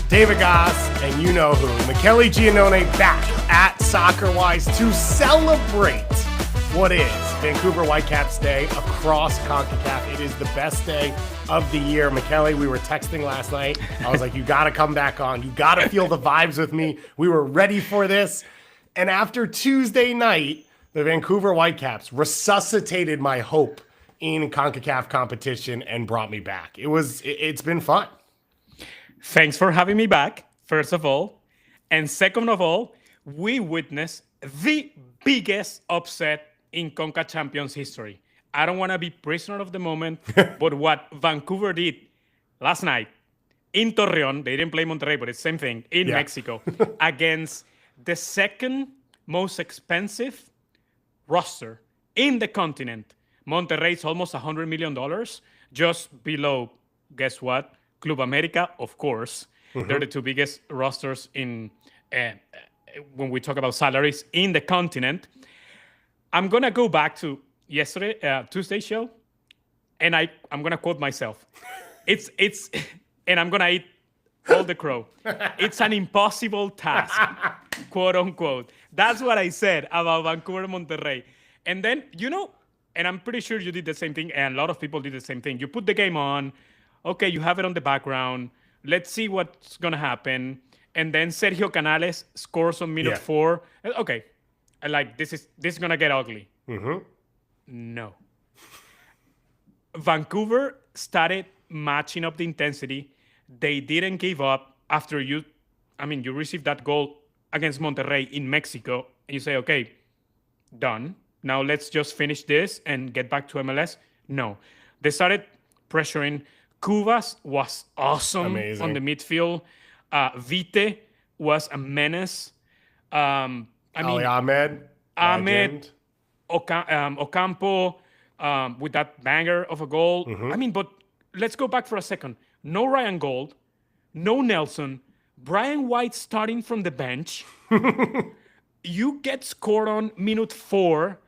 David Goss, and you know who. Michele Giannone back at SoccerWise to celebrate what is Vancouver Whitecaps Day across CONCACAF. It is the best day of the year. Michele, we were texting last night. I was like, you got to come back on. You got to feel the vibes with me. We were ready for this. And after Tuesday night, the Vancouver Whitecaps resuscitated my hope in CONCACAF competition and brought me back. It's been fun. Thanks for having me back, first of all. And second of all, we witnessed the biggest upset in CONCACAF Champions history. I don't want to be prisoner of the moment, but what Vancouver did last night in Torreon, they didn't play Monterrey, but it's the same thing, in Mexico, against the second most expensive roster in the continent. Monterrey's almost $100 million, just below, guess what? Club America, of course. Mm-hmm. They're the two biggest rosters in when we talk about salaries in the continent. I'm going to go back to Tuesday's show, and I'm going to quote myself. It's and I'm going to eat all the crow. It's an impossible task, quote unquote. That's what I said about Vancouver Monterrey. And then, and I'm pretty sure you did the same thing, and a lot of people did the same thing. You put the game on, okay, you have it on the background. Let's see what's going to happen. And then Sergio Canales scores on minute 4. Okay, this is going to get ugly. Mm-hmm. No. Vancouver started matching up the intensity. They didn't give up after you received that goal against Monterrey in Mexico, and you say, okay, done. Now let's just finish this and get back to MLS. No. They started pressuring. Cubas was awesome. Amazing. On the midfield. Vite was a menace. Ahmed, Ocampo with that banger of a goal. Mm-hmm. But let's go back for a second. No Ryan Gold, no Nelson, Brian White starting from the bench. You get scored on minute 4.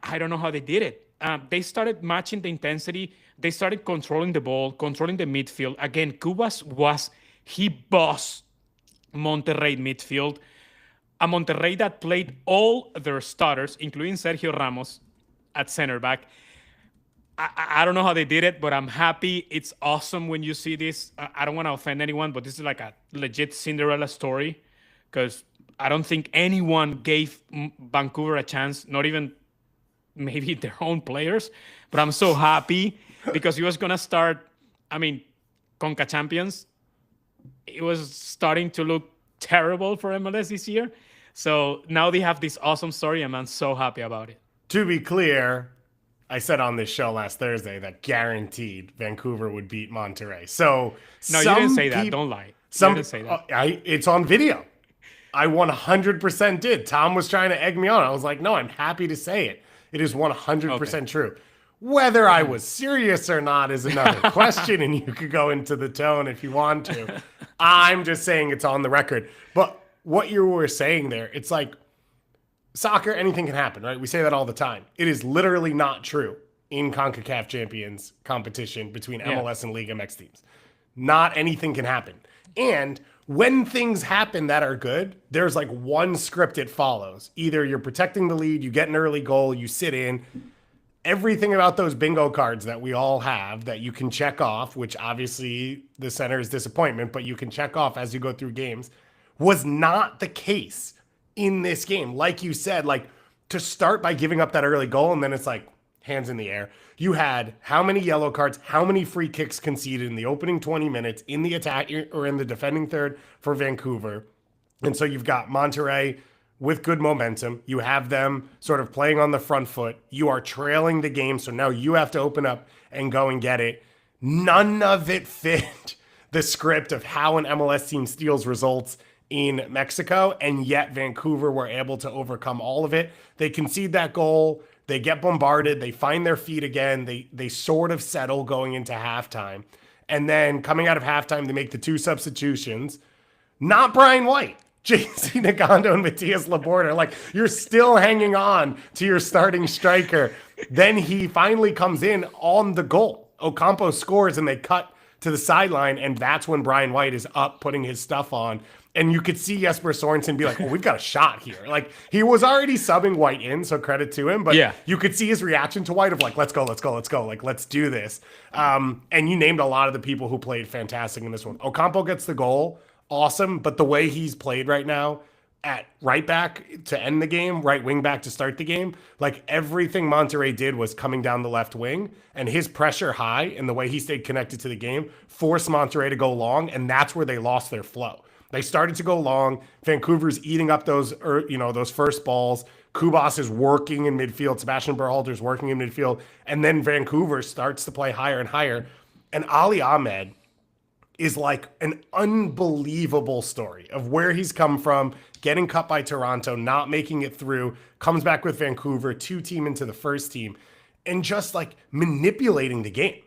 I don't know how they did it. They started matching the intensity. They started controlling the ball, controlling the midfield. Again, Cubas he bossed Monterrey midfield. A Monterrey that played all their starters, including Sergio Ramos at center back. I don't know how they did it, but I'm happy. It's awesome when you see this. I don't want to offend anyone, but this is like a legit Cinderella story, because I don't think anyone gave Vancouver a chance, not even maybe their own players. But I'm so happy because he was going to start, CONCACAF Champions. It was starting to look terrible for MLS this year. So now they have this awesome story, and I'm so happy about it. To be clear, I said on this show last Thursday that guaranteed Vancouver would beat Monterrey. So no, you didn't say that. Don't lie. You didn't say that. It's on video. I 100% did. Tom was trying to egg me on. I was like, no, I'm happy to say it. It is 100% true. Whether I was serious or not is another question, and you could go into the tone if you want to. I'm just saying it's on the record. But what you were saying there, it's like soccer, anything can happen, right? We say that all the time. It is literally not true in CONCACAF Champions competition between MLS and Liga MX teams. Not anything can happen. And when things happen that are good, there's like one script it follows. Either you're protecting the lead, you get an early goal, you sit in. Everything about those bingo cards that we all have that you can check off, which obviously the center is disappointment, but you can check off as you go through games, was not the case in this game. Like you said, to start by giving up that early goal, and then it's like hands in the air. You had how many yellow cards, how many free kicks conceded in the opening 20 minutes in the attack or in the defending third for Vancouver. And so you've got Monterrey with good momentum. You have them sort of playing on the front foot. You are trailing the game, so now you have to open up and go and get it. None of it fit the script of how an MLS team steals results in Mexico, and yet Vancouver were able to overcome all of it. They concede that goal. They get bombarded. They find their feet again. They sort of settle going into halftime. And then coming out of halftime, they make the 2 substitutions. Not Brian White. JC Nagando and Matias Laborda. You're still hanging on to your starting striker. Then he finally comes in on the goal. Ocampo scores, and they cut to the sideline, and that's when Brian White is up putting his stuff on. And you could see Jesper Sorensen be like, "Oh, we've got a shot here." Like, he was already subbing White in, so credit to him. But you could see his reaction to White of like, "Let's go, let's go, let's go. Like, let's do this." And you named a lot of the people who played fantastic in this one. Ocampo gets the goal, awesome. But the way he's played right now at right back to end the game, right wing back to start the game, like everything Monterrey did was coming down the left wing, and his pressure high and the way he stayed connected to the game forced Monterrey to go long, and that's where they lost their flow. They started to go long. Vancouver's eating up those first balls. Kubas is working in midfield. Sebastian Berhalter's working in midfield. And then Vancouver starts to play higher and higher. And Ali Ahmed is like an unbelievable story of where he's come from, getting cut by Toronto, not making it through, comes back with Vancouver, 2-team into the first team, and just like manipulating the game.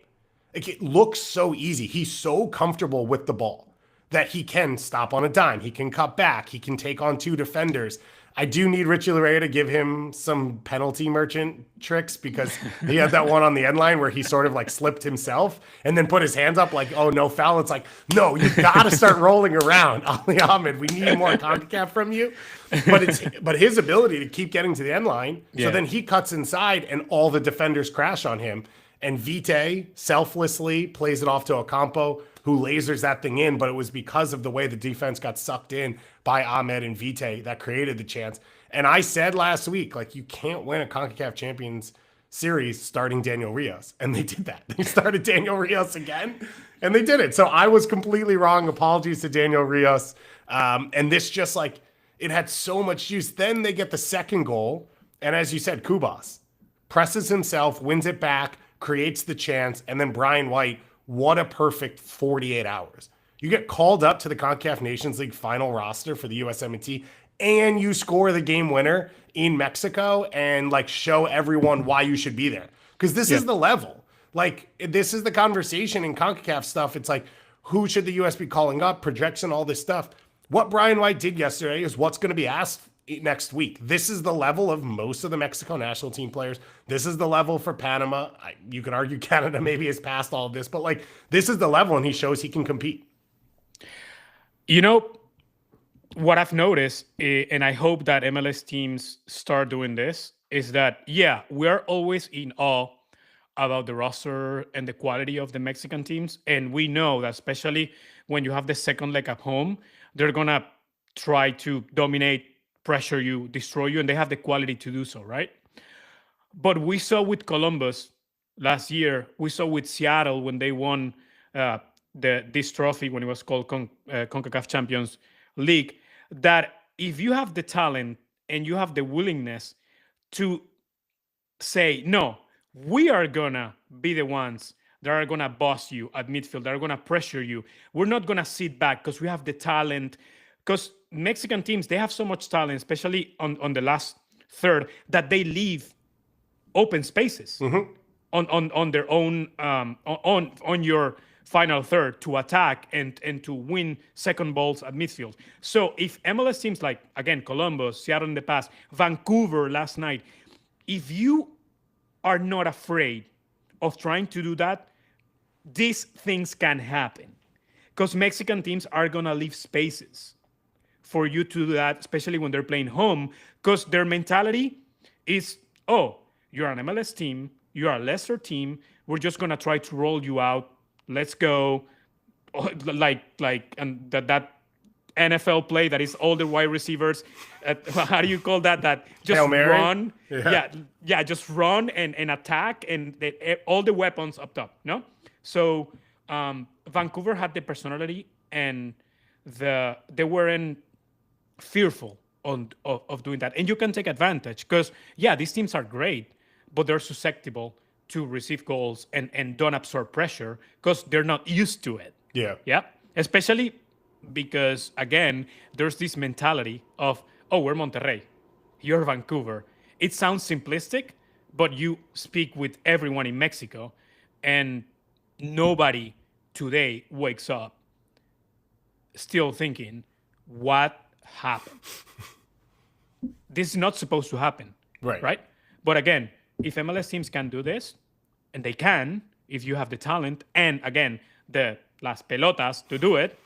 Like, it looks so easy. He's so comfortable with the ball that he can stop on a dime. He can cut back. He can take on 2 defenders. I do need Richie Laryea to give him some penalty merchant tricks, because he had that one on the end line where he sort of like slipped himself and then put his hands up like, "Oh, no foul." It's like, no, you got to start rolling around. Ali Ahmed, we need more CONCACAF from you. But his ability to keep getting to the end line. So then he cuts inside and all the defenders crash on him. And Vite selflessly plays it off to Ocampo, who lasers that thing in, but it was because of the way the defense got sucked in by Ahmed and Vite that created the chance. And I said last week, like, you can't win a CONCACAF Champions Series starting Daniel Rios. And they did that. They started Daniel Rios again, and they did it. So I was completely wrong. Apologies to Daniel Rios. And this just, like, it had so much juice. Then they get the second goal, and as you said, Kubas presses himself, wins it back, creates the chance, and then Brian White, what a perfect 48 hours. You get called up to the CONCACAF Nations League final roster for the USMNT, and you score the game winner in Mexico and like show everyone why you should be there. Because this is the level. Like, this is the conversation in CONCACAF stuff. It's like, who should the US be calling up? Projection, all this stuff. What Brian White did yesterday is what's going to be asked next week. This is the level of most of the Mexico national team players. This is the level for Panama. You could argue Canada maybe has passed all of this, but like, this is the level, and he shows he can compete. You know, what I've noticed, and I hope that MLS teams start doing this, is that, we're always in awe about the roster and the quality of the Mexican teams. And we know that especially when you have the second leg at home, they're going to try to dominate, pressure you, destroy you, and they have the quality to do so, right? But we saw with Columbus last year, we saw with Seattle when they won this trophy when it was called CONCACAF Champions League, that if you have the talent and you have the willingness to say, no, we are gonna be the ones that are gonna boss you at midfield, that are gonna pressure you. We're not gonna sit back because we have the talent. Because Mexican teams, they have so much talent, especially on the last third, that they leave open spaces on their own on your final third to attack and to win second balls at midfield. So if MLS teams like, again, Columbus, Seattle in the past, Vancouver last night, if you are not afraid of trying to do that, these things can happen. Because Mexican teams are going to leave spaces for you to do that, especially when they're playing home, because their mentality is, oh, you're an MLS team, you're a lesser team, we're just going to try to roll you out, let's go. And that NFL play that is all the wide receivers, how do you call that? That just run. Just run and attack, and all the weapons up top, no? So Vancouver had the personality, and they weren't fearful of doing that. And you can take advantage because, these teams are great, but they're susceptible to receive goals and don't absorb pressure because they're not used to it. Yeah. Especially because, again, there's this mentality of, oh, we're Monterrey, you're Vancouver. It sounds simplistic, but you speak with everyone in Mexico, and nobody today wakes up still thinking, what happened? This is not supposed to happen. Right? But again, if MLS teams can do this, and they can, if you have the talent, and again, the las pelotas to do it,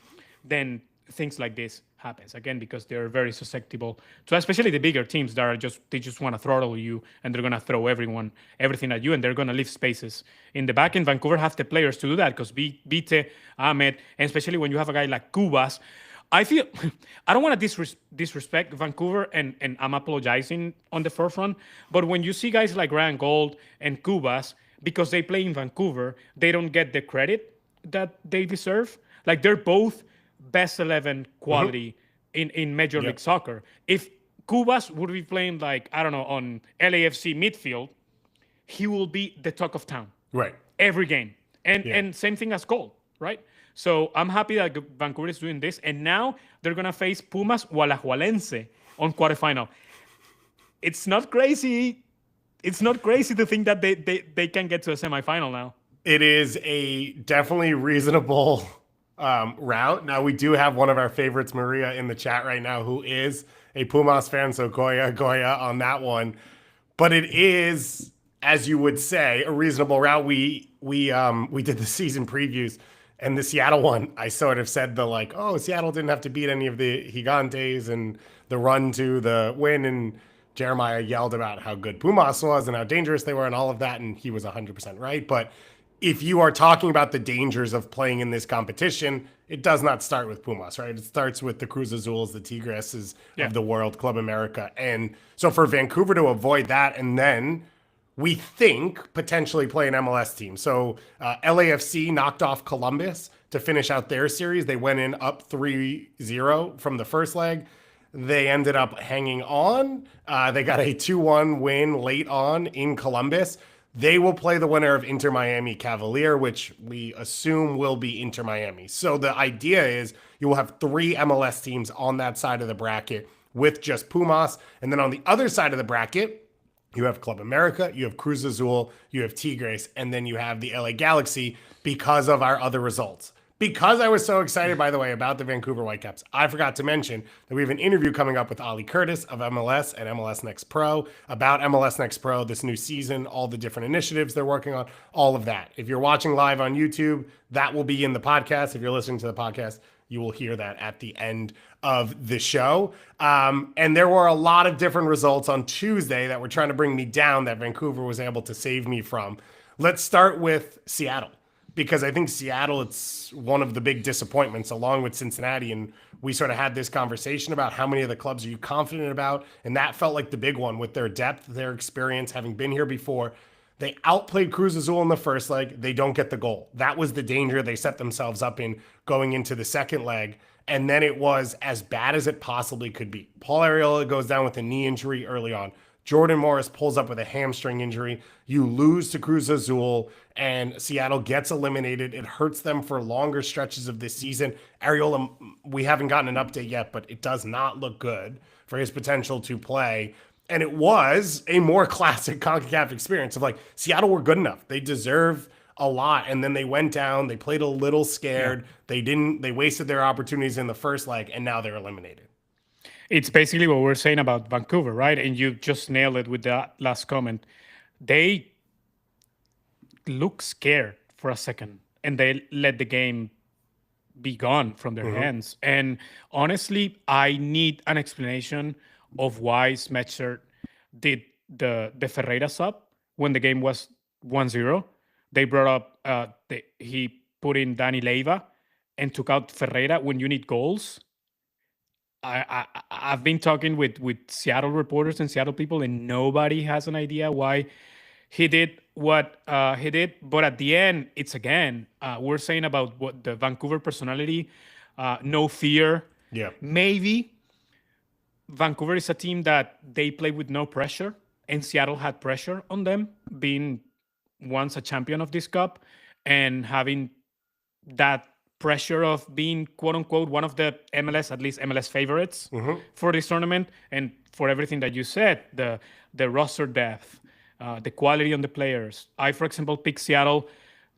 then things like this happens again because they're very susceptible to, especially the bigger teams that are they just want to throttle you and they're gonna throw everything at you and they're gonna leave spaces in the back. And Vancouver have the players to do that because Vite, Ahmed, and especially when you have a guy like Cubas. I feel I don't want to disrespect Vancouver, and I'm apologizing on the forefront. But when you see guys like Ryan Gold and Cubas, because they play in Vancouver, they don't get the credit that they deserve. Like they're both best 11 quality in Major League Soccer. If Cubas would be playing like, I don't know, on LAFC midfield, he will be the talk of town. Right. Every game. And same thing as Gold, right? So I'm happy that Vancouver is doing this. And now they're going to face Pumas Alajuelense on quarterfinal. It's not crazy. It's not crazy to think that they can get to a semifinal now. It is a definitely reasonable route. Now, we do have one of our favorites, Maria, in the chat right now, who is a Pumas fan. So Goya on that one. But it is, as you would say, a reasonable route. We did the season previews. And the Seattle one, I sort of said Seattle didn't have to beat any of the Gigantes and the run to the win. And Jeremiah yelled about how good Pumas was and how dangerous they were and all of that. And he was 100% right. But if you are talking about the dangers of playing in this competition, it does not start with Pumas, right? It starts with the Cruz Azuls, the Tigresses of the world, Club America. And so for Vancouver to avoid that and then we think potentially play an MLS team. So LAFC knocked off Columbus to finish out their series. They went in up 3-0 from the first leg. They ended up hanging on. They got a 2-1 win late on in Columbus. They will play the winner of Inter Miami Cavalier, which we assume will be Inter Miami. So the idea is you will have 3 MLS teams on that side of the bracket with just Pumas. And then on the other side of the bracket, you have Club America, you have Cruz Azul, you have Tigres, and then you have the LA Galaxy because of our other results. Because I was so excited, by the way, about the Vancouver Whitecaps, I forgot to mention that we have an interview coming up with Ali Curtis of MLS and MLS Next Pro about MLS Next Pro, this new season, all the different initiatives they're working on, all of that. If you're watching live on YouTube, that will be in the podcast. If you're listening to the podcast, you will hear that at the end of the show. And there were a lot of different results on Tuesday that were trying to bring me down that Vancouver was able to save me from. Let's start with Seattle, because I think Seattle, it's one of the big disappointments along with Cincinnati. And we sort of had this conversation about how many of the clubs are you confident about? And that felt like the big one with their depth, their experience, having been here before. They outplayed Cruz Azul in the first leg. They don't get the goal. That was the danger they set themselves up in going into the second leg. And then it was as bad as it possibly could be. Paul Arriola goes down with a knee injury early on. Jordan Morris pulls up with a hamstring injury. You lose to Cruz Azul, and Seattle gets eliminated. It hurts them for longer stretches of this season. Arriola, we haven't gotten an update yet, but it does not look good for his potential to play. And it was a more classic CONCACAF experience of Seattle were good enough. They deserve a lot. And then they went down. They played a little scared. Yeah. They wasted their opportunities in the first leg, and now they're eliminated. It's basically what we're saying about Vancouver, right? And you just nailed it with that last comment. They look scared for a second, and they let the game be gone from their hands. And honestly, I need an explanation of why Smetzer did the Ferreira sub when the game was 1-0. They brought up, he put in Danny Leiva and took out Ferreira when you need goals. I've been talking with Seattle reporters and Seattle people, and nobody has an idea why he did what he did. But at the end, it's again, we're saying about what the Vancouver personality, no fear. Yeah. Maybe Vancouver is a team that they play with no pressure, and Seattle had pressure on them, being once a champion of this cup and having that pressure of being, quote unquote, one of the MLS, at least MLS favorites for this tournament. And for everything that you said, the roster depth, the quality on the players. I, for example, picked Seattle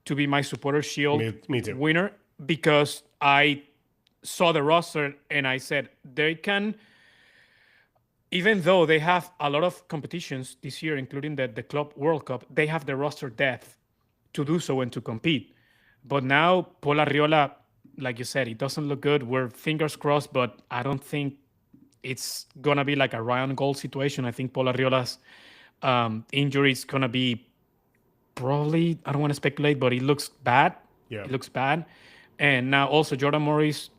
to be my supporter shield me too. winner because I saw the roster and I said they can, even though they have a lot of competitions this year, including the Club World Cup, they have the roster depth to do so and to compete. But now Paul Arriola, like you said, it doesn't look good. We're fingers crossed, but I don't think it's gonna be like a Ryan Gold situation. I think Paul Arriola's injury is gonna be probably, I don't want to speculate, but it looks bad. Yeah. It looks bad. And now also Jordan Morris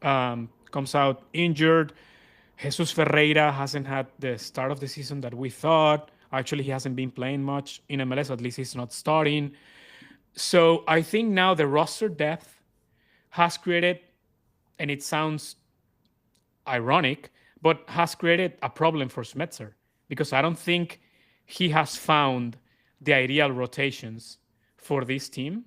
comes out injured. Jesus Ferreira hasn't had the start of the season that we thought. Actually, he hasn't been playing much in MLS. At least he's not starting. So I think now the roster depth has created, and it sounds ironic, but has created a problem for Smetzer because I don't think he has found the ideal rotations for this team.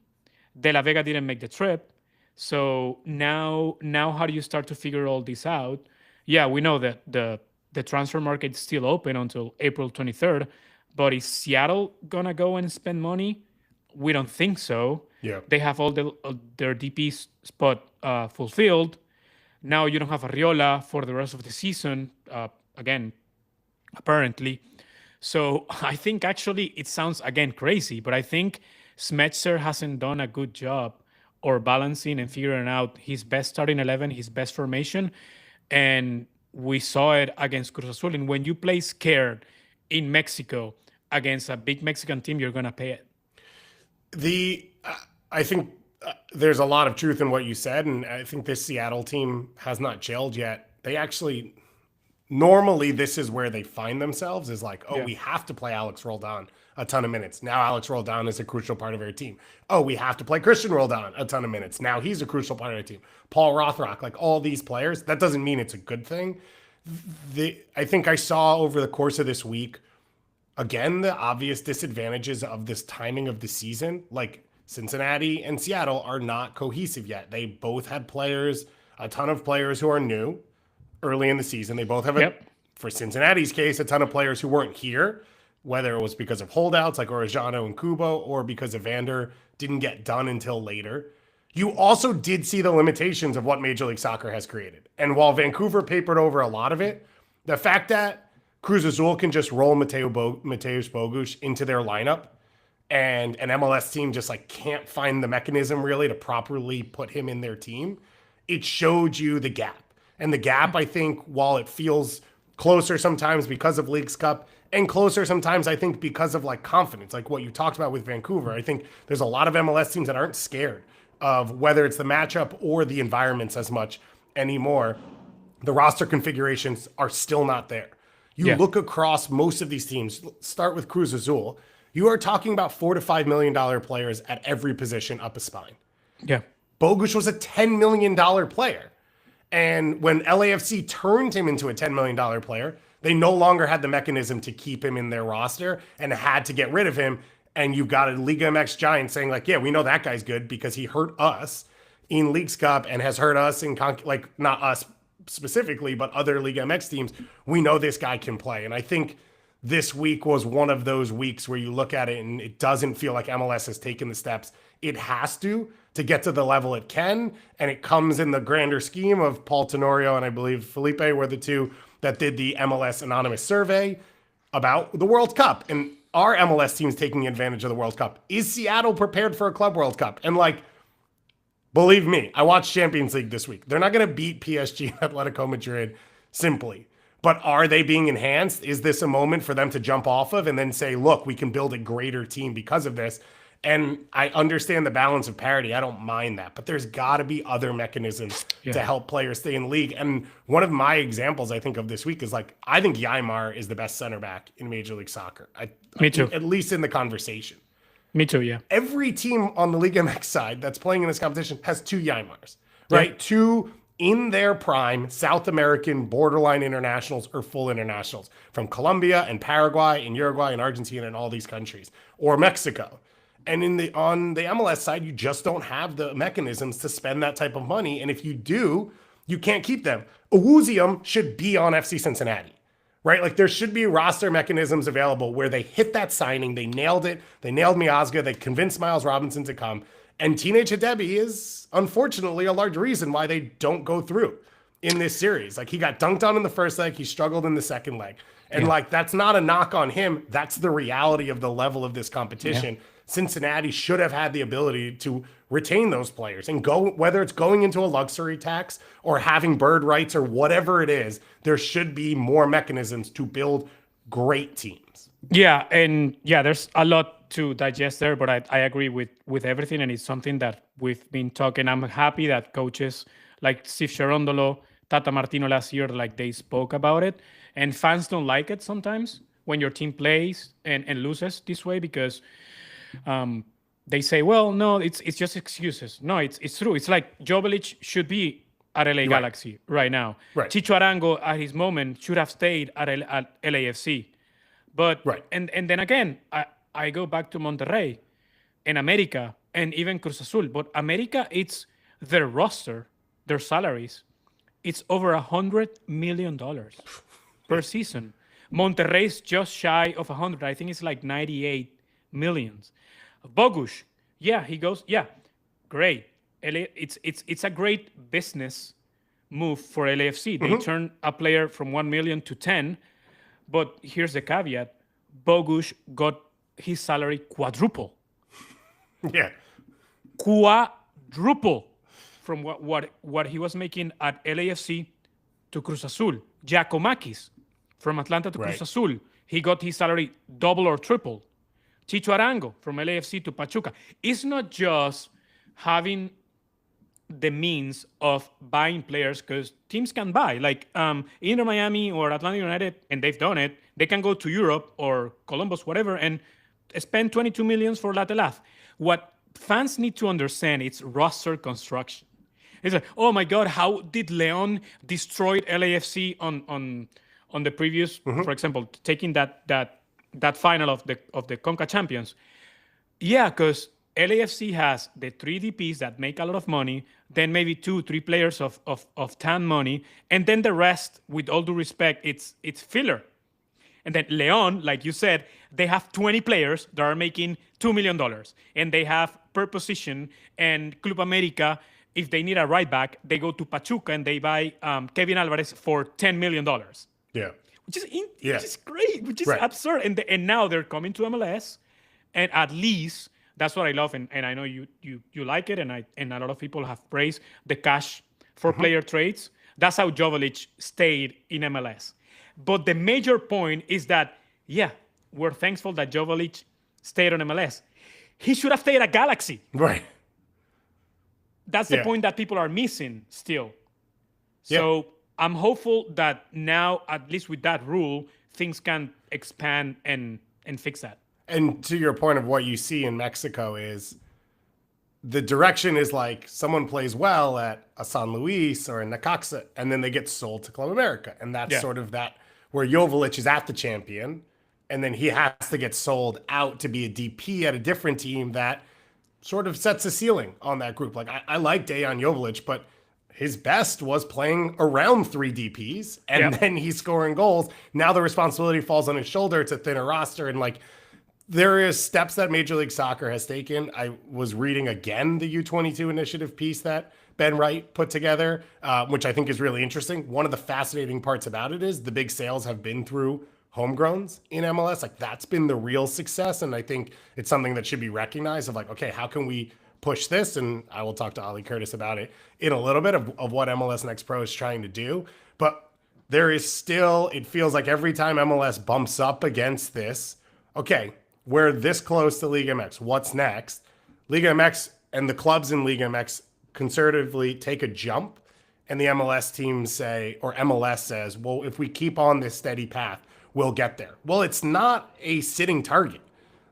De La Vega didn't make the trip. So now how do you start to figure all this out? Yeah, we know that the transfer market is still open until April 23rd, but is Seattle gonna go and spend money? We don't think so. Yeah. They have all their DP spot fulfilled. Now you don't have Arriola for the rest of the season, again, apparently. So I think actually it sounds, again, crazy, but I think Smetzer hasn't done a good job or balancing and figuring out his best starting 11, his best formation. And we saw it against Cruz Azul. And when you play scared in Mexico against a big Mexican team, you're going to pay it. I think there's a lot of truth in what you said, and I think this Seattle team has not gelled yet. They actually, normally this is where they find themselves, is like, oh, we have to play Alex Roldan a ton of minutes. Now Alex Roldan is a crucial part of our team. Oh, we have to play Christian Roldan a ton of minutes. Now he's a crucial part of our team. Paul Rothrock, like all these players, that doesn't mean it's a good thing. I think I saw over the course of this week, again, the obvious disadvantages of this timing of the season. Like Cincinnati and Seattle are not cohesive yet. They both had players, a ton of players who are new early in the season. They both have, for Cincinnati's case, a ton of players who weren't here, whether it was because of holdouts like Orejano and Kubo or because Evander didn't get done until later. You also did see the limitations of what Major League Soccer has created. And while Vancouver papered over a lot of it, the fact that Cruz Azul can just roll Mateus Bogusz into their lineup and an MLS team just like can't find the mechanism really to properly put him in their team, it showed you the gap. And the gap, I think, while it feels closer sometimes because of Leagues Cup and closer sometimes, I think, because of like confidence, like what you talked about with Vancouver. I think there's a lot of MLS teams that aren't scared of whether it's the matchup or the environments as much anymore. The roster configurations are still not there. You look across most of these teams, start with Cruz Azul, you are talking about $4 to $5 million players at every position up a spine. Yeah. Bogusz was a $10 million player. And when LAFC turned him into a $10 million player, they no longer had the mechanism to keep him in their roster and had to get rid of him. And you've got a Liga MX giant saying like, yeah, we know that guy's good because he hurt us in Leagues Cup and has hurt us in, like, not us specifically, but other Liga MX teams. We know this guy can play. And I think this week was one of those weeks where you look at it and it doesn't feel like MLS has taken the steps it has to get to the level it can. And it comes in the grander scheme of Paul Tenorio and I believe Felipe were the two that did the MLS anonymous survey about the World Cup. And are MLS teams taking advantage of the World Cup? Is Seattle prepared for a Club World Cup? And like, believe me, I watched Champions League this week. They're not going to beat PSG and Atletico Madrid simply. But are they being enhanced? Is this a moment for them to jump off of and then say, look, we can build a greater team because of this? And I understand the balance of parity. I don't mind that. But there's got to be other mechanisms to help players stay in the league. And one of my examples, I think, of this week is like, I think Yaimar is the best center back in Major League Soccer. Me too. At least in the conversation. Me too, yeah. Every team on the Liga MX side that's playing in this competition has two Yaimars, right? Yeah. Two in their prime South American borderline internationals or full internationals from Colombia and Paraguay and Uruguay and Argentina and all these countries, or Mexico. And on the MLS side, you just don't have the mechanisms to spend that type of money. And if you do, you can't keep them. Owuzium should be on FC Cincinnati, right? Like there should be roster mechanisms available where they hit that signing, they nailed it, they nailed Miazga, they convinced Miles Robinson to come. And Teenage Hadebi is unfortunately a large reason why they don't go through in this series. Like he got dunked on in the first leg, he struggled in the second leg. And like, that's not a knock on him. That's the reality of the level of this competition. Cincinnati should have had the ability to retain those players and go, whether it's going into a luxury tax or having bird rights or whatever it is, there should be more mechanisms to build great teams. Yeah, and yeah, there's a lot to digest there, but I agree with everything, and it's something that we've been talking. I'm happy that coaches like Steve Cherondolo, Tata Martino last year, like they spoke about it, and fans don't like it sometimes when your team plays and loses this way because they say, well, no, it's just excuses. No, it's true. It's like Joveljic should be at LA Galaxy right now. Right. Chicho Arango at his moment should have stayed at LAFC. But and then again, I go back to Monterrey and America and even Cruz Azul. But America, it's their roster, their salaries. It's over $100 million per season. Monterrey's just shy of 100. I think it's like 98 millions. Bogusz, yeah, he goes, yeah, great. It's a great business move for LAFC. They turn a player from 1 million to 10. But here's the caveat: Bogusz got his salary quadruple. Yeah, Quadruple from what he was making at LAFC to Cruz Azul. Giacomakis from Atlanta to Cruz Azul, he got his salary double or triple. Chicho Arango from LAFC to Pachuca. It's not just having the means of buying players, because teams can buy, like Inter Miami or Atlanta United, and they've done it. They can go to Europe or Columbus, whatever, and spend 22 millions for Latelaf. What fans need to understand is roster construction. It's like, oh my God, how did Leon destroy LAFC on the previous, for example, taking that final of the CONCACAF Champions? Yeah, because LAFC has the 3 DPs that make a lot of money, then maybe 2-3 players of TAN money, and then the rest, with all due respect, it's filler. And then Leon, like you said, they have 20 players that are making $2 million, and they have per position. And Club America, if they need a right back, they go to Pachuca and they buy Kevin Alvarez for $10 million. Yeah, which is great, which is absurd. And now they're coming to MLS, and at least. That's what I love, and I know you like it, and a lot of people have praised the cash for player trades. That's how Joveljic stayed in MLS. But the major point is that, yeah, we're thankful that Joveljic stayed on MLS. He should have stayed at Galaxy. Right. That's the point that people are missing still. So I'm hopeful that now, at least with that rule, things can expand and fix that. And to your point of what you see in Mexico is the direction is like someone plays well at a San Luis or a Necaxa, and then they get sold to Club America. And that's sort of that where Joveljic is at the champion, and then he has to get sold out to be a DP at a different team that sort of sets a ceiling on that group. Like I like Dejan Joveljic, but his best was playing around 3 DPs, and then he's scoring goals. Now the responsibility falls on his shoulder. It's a thinner roster, and like, there is steps that Major League Soccer has taken. I was reading again the U22 initiative piece that Ben Wright put together, which I think is really interesting. One of the fascinating parts about it is the big sales have been through homegrowns in MLS. Like, that's been the real success. And I think it's something that should be recognized of like, okay, how can we push this? And I will talk to Ali Curtis about it in a little bit of what MLS Next Pro is trying to do. But there is still, it feels like every time MLS bumps up against this, okay, we're this close to Liga MX. What's next? Liga MX and the clubs in Liga MX conservatively take a jump, and the MLS teams say, or MLS says, well, if we keep on this steady path, we'll get there. Well, it's not a sitting target.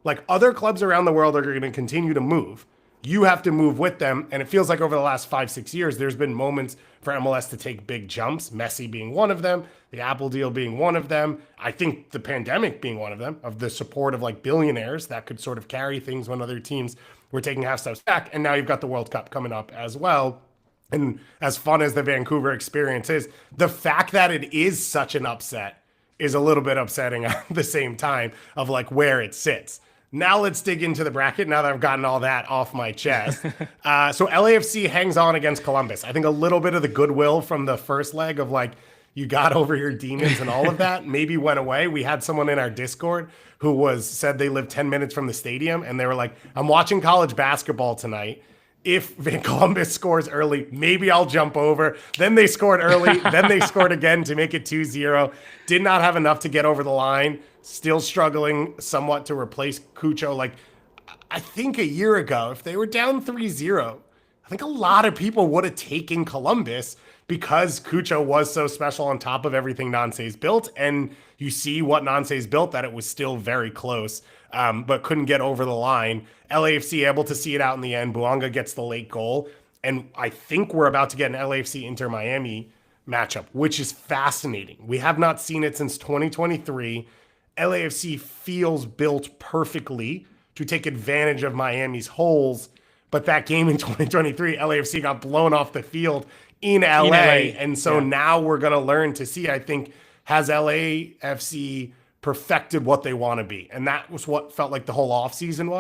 Like, other clubs around the world are going to continue to move. You have to move with them. And it feels like over the last 5-6 years, there's been moments for MLS to take big jumps, Messi being one of them, the Apple deal being one of them. I think the pandemic being one of them, of the support of like billionaires that could sort of carry things when other teams were taking half steps back. And now you've got the World Cup coming up as well. And as fun as the Vancouver experience is, the fact that it is such an upset is a little bit upsetting at the same time of like where it sits. Now let's dig into the bracket now that I've gotten all that off my chest. So LAFC hangs on against Columbus. I think a little bit of the goodwill from the first leg of like, you got over your demons and all of that maybe went away. We had someone in our Discord who said they lived 10 minutes from the stadium, and they were like, I'm watching college basketball tonight. If Columbus scores early, maybe I'll jump over. Then they scored early. Then they scored again to make it 2-0. Did not have enough to get over the line. Still struggling somewhat to replace Cucho. Like, I think a year ago, if they were down 3-0, I think a lot of people would have taken Columbus because Cucho was so special on top of everything Nansei's built. And you see what Nansei's built, that it was still very close, but couldn't get over the line. LAFC able to see it out in the end. Buanga gets the late goal. And I think we're about to get an LAFC Inter Miami matchup, which is fascinating. We have not seen it since 2023. LAFC feels built perfectly to take advantage of Miami's holes. But that game in 2023, LAFC got blown off the field in LA. And so now we're going to learn to see, I think, has LAFC perfected what they want to be? And that was what felt like the whole offseason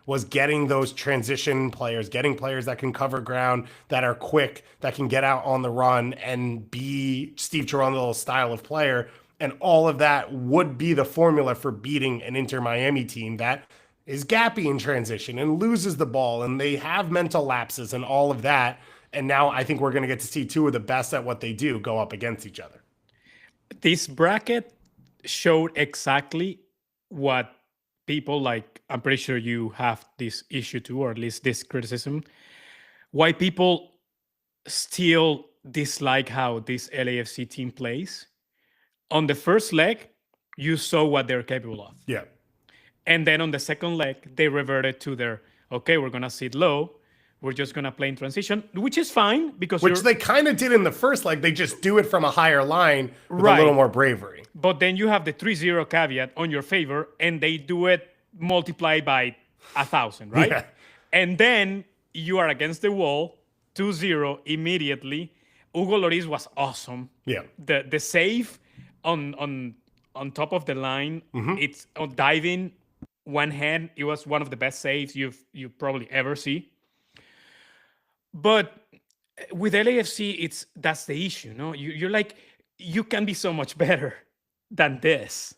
was getting those transition players, getting players that can cover ground, that are quick, that can get out on the run and be Steve Cherundolo's style of player. And all of that would be the formula for beating an Inter Miami team that is gappy in transition and loses the ball, and they have mental lapses and all of that. And now I think we're going to get to see two of the best at what they do go up against each other. This bracket showed exactly what people like, I'm pretty sure you have this issue too, or at least this criticism, why people still dislike how this LAFC team plays. On the first leg, you saw what they're capable of. Yeah. And then on the second leg, they reverted to their, okay, we're going to sit low. We're just going to play in transition, which is fine because Which they kind of did in the first leg. They just do it from a higher line with a little more bravery. But then you have the 3-0 caveat on your favor, and they do it multiplied by 1,000, right? Yeah. And then you are against the wall, 2-0 immediately. Hugo Lloris was awesome. Yeah. The save on top of the line, it's on diving one hand. It was one of the best saves you probably ever see. But with LAFC, that's the issue. No, you're like, you can be so much better than this.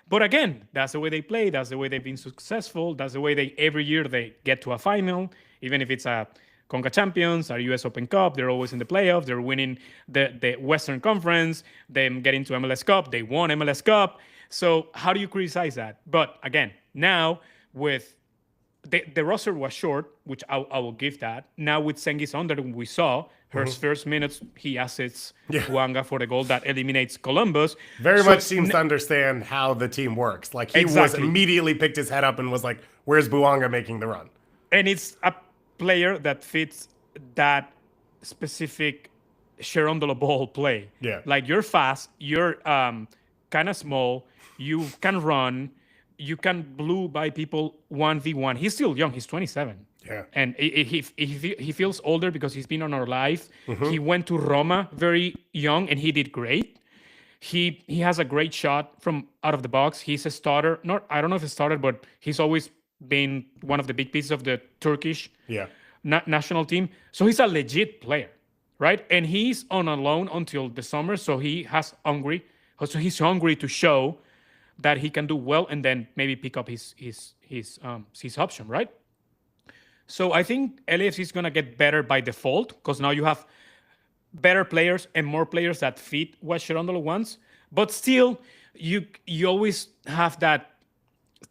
But again, that's the way they play. That's the way they've been successful. That's the way every year they get to a final, even if it's a CONCACAF Champions or US Open Cup. They're always in the playoffs. They're winning the Western Conference. Them getting to MLS Cup. They won MLS Cup. So how do you criticize that? But again, now with the roster was short, which I will give that. Now with Cengiz Under, we saw her first minutes, he assets Buanga for the goal that eliminates Columbus. Very much seems to understand how the team works. Like he was immediately picked his head up and was like, where's Buanga making the run? And it's a player that fits that specific Cherundolo ball play. Yeah. Like you're fast, you're kind of small, you can run, you can blue by people 1v1. He's still young. He's 27. Yeah. And he feels older because he's been on our life. He went to Roma very young, and he did great. He has a great shot from out of the box. He's a starter. I don't know if he started, but he's always been one of the big pieces of the Turkish national team. So he's a legit player, right? And he's on a loan until the summer. So he's hungry to show that he can do well, and then maybe pick up his option, right? So I think LAFC is gonna get better by default because now you have better players and more players that fit what Cherundolo wants. But still, you always have that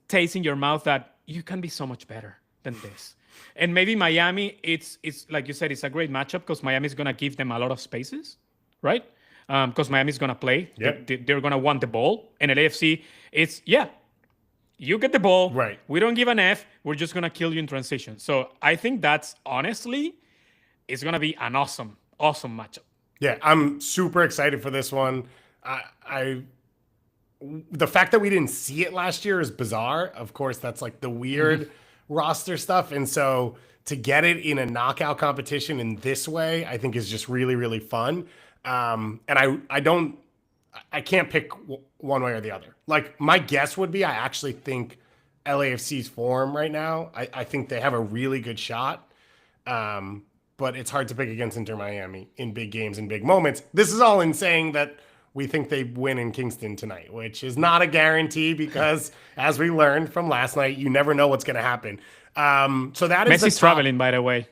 taste in your mouth that you can be so much better than this. And maybe Miami, it's like you said, it's a great matchup because Miami is gonna give them a lot of spaces, right? Because Miami's going to play. Yep. They're going to want the ball. And LAFC, you get the ball. Right. We don't give an F. We're just going to kill you in transition. So I think that's honestly, it's going to be an awesome, awesome matchup. Yeah, I'm super excited for this one. The fact that we didn't see it last year is bizarre. Of course, that's like the weird roster stuff. And so to get it in a knockout competition in this way, I think is just really, really fun. And I can't pick one way or the other. Like my guess would be, I actually think LAFC's form right now, I think they have a really good shot. But it's hard to pick against Inter Miami in big games and big moments. This is all in saying that we think they win in Kingston tonight, which is not a guarantee because, as we learned from last night, you never know what's going to happen. So that is Messi's traveling, by the way.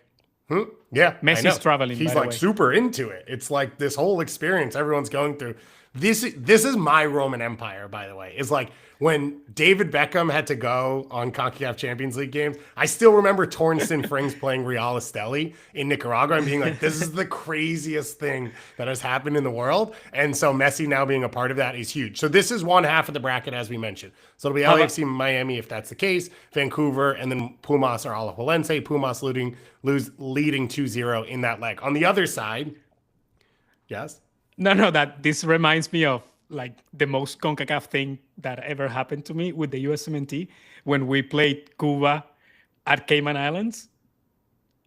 Yeah, Messi's traveling. He's by the like way. super into it. It's like this whole experience everyone's going through. This is my Roman Empire, by the way. Is like when David Beckham had to go on CONCACAF Champions League games. I still remember Torsten Frings playing Real Esteli in Nicaragua and being like, "This is the craziest thing that has happened in the world." And so Messi now being a part of that is huge. So this is one half of the bracket, as we mentioned. So it'll be LAFC Miami if that's the case, Vancouver, and then Pumas or Alajuelense. Pumas leading 2-0 in that leg. On the other side, yes. No, that this reminds me of like the most CONCACAF thing that ever happened to me with the USMNT when we played Cuba at Cayman Islands.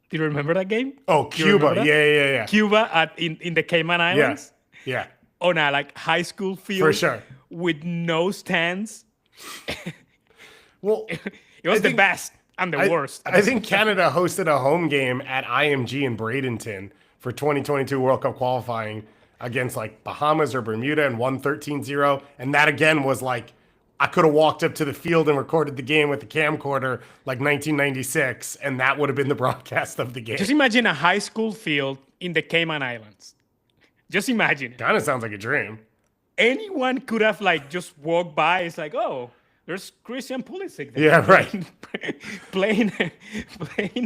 Do you remember that game? Oh, Cuba. Yeah. Cuba in the Cayman Islands. Yeah. On a like high school field. For sure. With no stands. Well, it was the best and the worst. I think Canada hosted a home game at IMG in Bradenton for 2022 World Cup qualifying against like Bahamas or Bermuda and won 13-0. And that again was like, I could have walked up to the field and recorded the game with the camcorder like 1996, and that would have been the broadcast of the game. Just imagine a high school field in the Cayman Islands. Just imagine. Kind of sounds like a dream. Anyone could have like just walked by. It's like, oh, there's Christian Pulisic there. Yeah, right. playing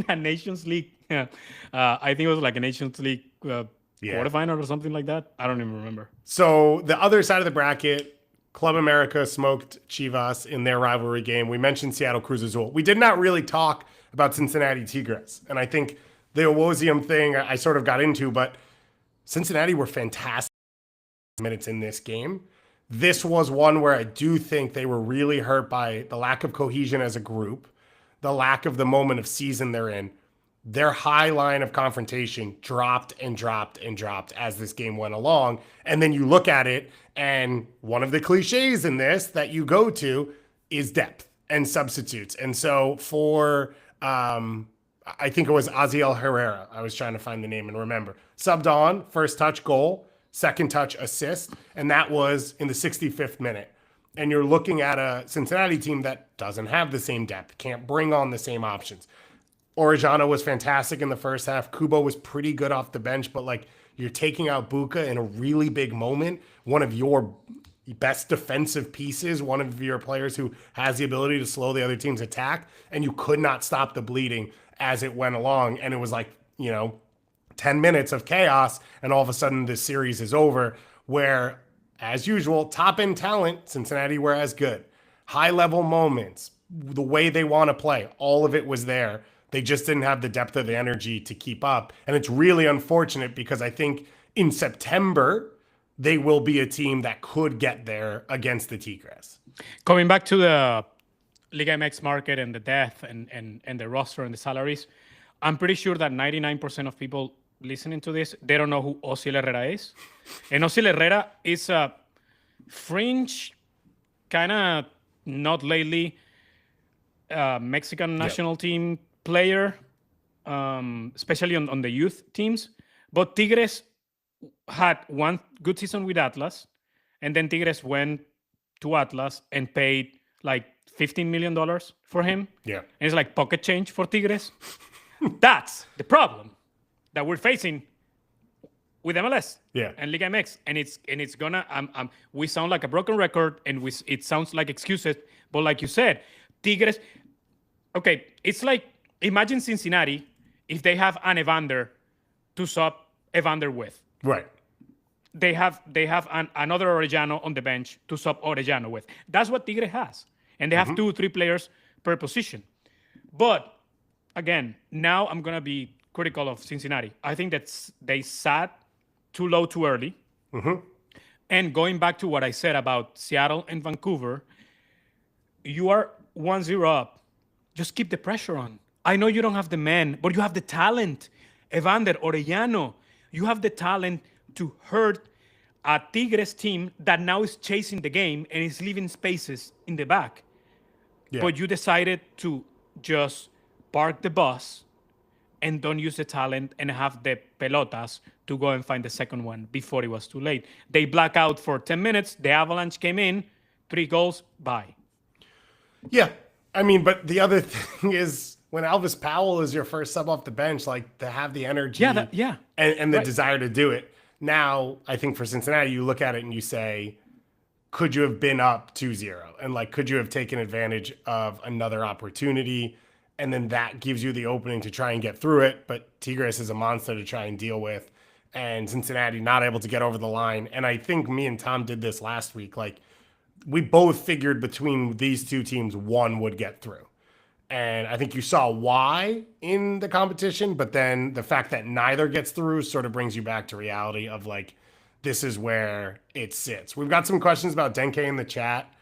a Nations League. Yeah. I think it was like a Nations League quarterfinal or something like that. I don't even remember. So the other side of the bracket, Club America smoked Chivas in their rivalry game. We mentioned Seattle Cruz Azul. We did not really talk about Cincinnati Tigres. And I think the Owosium thing I sort of got into, but Cincinnati were fantastic minutes in this game. This was one where I do think they were really hurt by the lack of cohesion as a group, the lack of the moment of season they're in. Their high line of confrontation dropped as this game went along. And then you look at it, and one of the cliches in this that you go to is depth and substitutes. And so for, I think it was Aziel Herrera, I was trying to find the name and remember, subbed on, first touch goal, second touch assist, and that was in the 65th minute. And you're looking at a Cincinnati team that doesn't have the same depth, can't bring on the same options. Orellana was fantastic in the first half. Kubo was pretty good off the bench, but like you're taking out Buka in a really big moment, one of your best defensive pieces, one of your players who has the ability to slow the other team's attack, and you could not stop the bleeding as it went along. And it was like, 10 minutes of chaos, and all of a sudden this series is over, where, as usual, top-end talent, Cincinnati were as good. High-level moments, the way they want to play, all of it was there. They just didn't have the depth of the energy to keep up. And it's really unfortunate because I think in September, they will be a team that could get there against the Tigres. Coming back to the Liga MX market and the depth and the roster and the salaries, I'm pretty sure that 99% of people listening to this, they don't know who Ozil Herrera is. And Ozil Herrera is a fringe, kind of not lately, Mexican national team player, especially on the youth teams. But Tigres had one good season with Atlas, and then Tigres went to Atlas and paid like $15 million for him. Yeah. And it's like pocket change for Tigres. That's the problem that we're facing with MLS and Liga MX. And it's gonna, we sound like a broken record, and it sounds like excuses, but like you said, Tigres, okay, it's like, imagine Cincinnati if they have an Evander to sub Evander with. Right. They have another Orellano on the bench to sub Orellano with. That's what Tigre has. And they have 2 or 3 players per position. But, again, now I'm going to be critical of Cincinnati. I think that they sat too low too early. And going back to what I said about Seattle and Vancouver, you are 1-0 up. Just keep the pressure on. I know you don't have the men, but you have the talent. Evander, Orellano, you have the talent to hurt a Tigres team that now is chasing the game and is leaving spaces in the back. Yeah. But you decided to just park the bus and don't use the talent and have the pelotas to go and find the second one before it was too late. They black out for 10 minutes. The Avalanche came in, 3 goals, bye. Yeah. I mean, but the other thing is when Elvis Powell is your first sub off the bench, like to have the energy and the desire to do it. Now, I think for Cincinnati, you look at it and you say, could you have been up 2-0? And like, could you have taken advantage of another opportunity? And then that gives you the opening to try and get through it. But Tigres is a monster to try and deal with. And Cincinnati not able to get over the line. And I think me and Tom did this last week. Like, we both figured between these two teams, one would get through. And I think you saw why in the competition. But then the fact that neither gets through sort of brings you back to reality of like, this is where it sits. We've got some questions about Denke in the chat.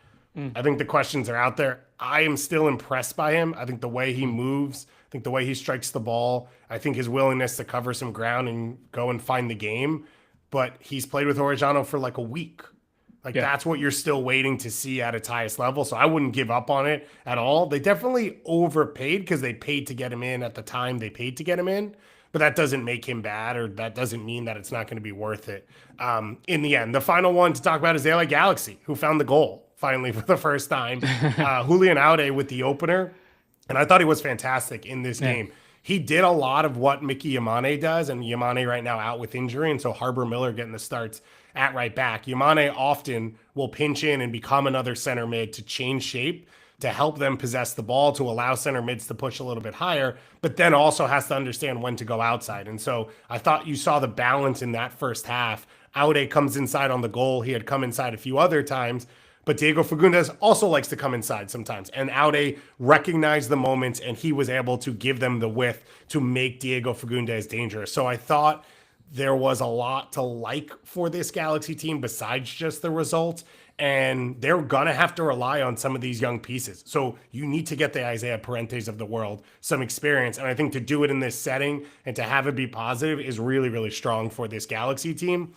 I think the questions are out there. I am still impressed by him. I think the way he moves, I think the way he strikes the ball, I think his willingness to cover some ground and go and find the game. But he's played with Orejano for like a week. Like that's what you're still waiting to see at its highest level. So I wouldn't give up on it at all. They definitely overpaid because they paid to get him in at the time they paid to get him in. But that doesn't make him bad, or that doesn't mean that it's not going to be worth it in the end. The final one to talk about is the LA Galaxy, who found the goal finally for the first time. Julian Aude with the opener. And I thought he was fantastic in this game. He did a lot of what Mickey Yamane does, and Yamane right now out with injury, and so Harbor Miller getting the starts at right back. Yamane often will pinch in and become another center mid to change shape, to help them possess the ball, to allow center mids to push a little bit higher, but then also has to understand when to go outside. And so I thought you saw the balance in that first half. Aude comes inside on the goal. He had come inside a few other times, but Diego Fagundes also likes to come inside sometimes. And Aude recognized the moments, and he was able to give them the width to make Diego Fagundes dangerous. So I thought there was a lot to like for this Galaxy team besides just the results. And they're going to have to rely on some of these young pieces. So you need to get the Isaiah Parentes of the world some experience. And I think to do it in this setting and to have it be positive is really, really strong for this Galaxy team.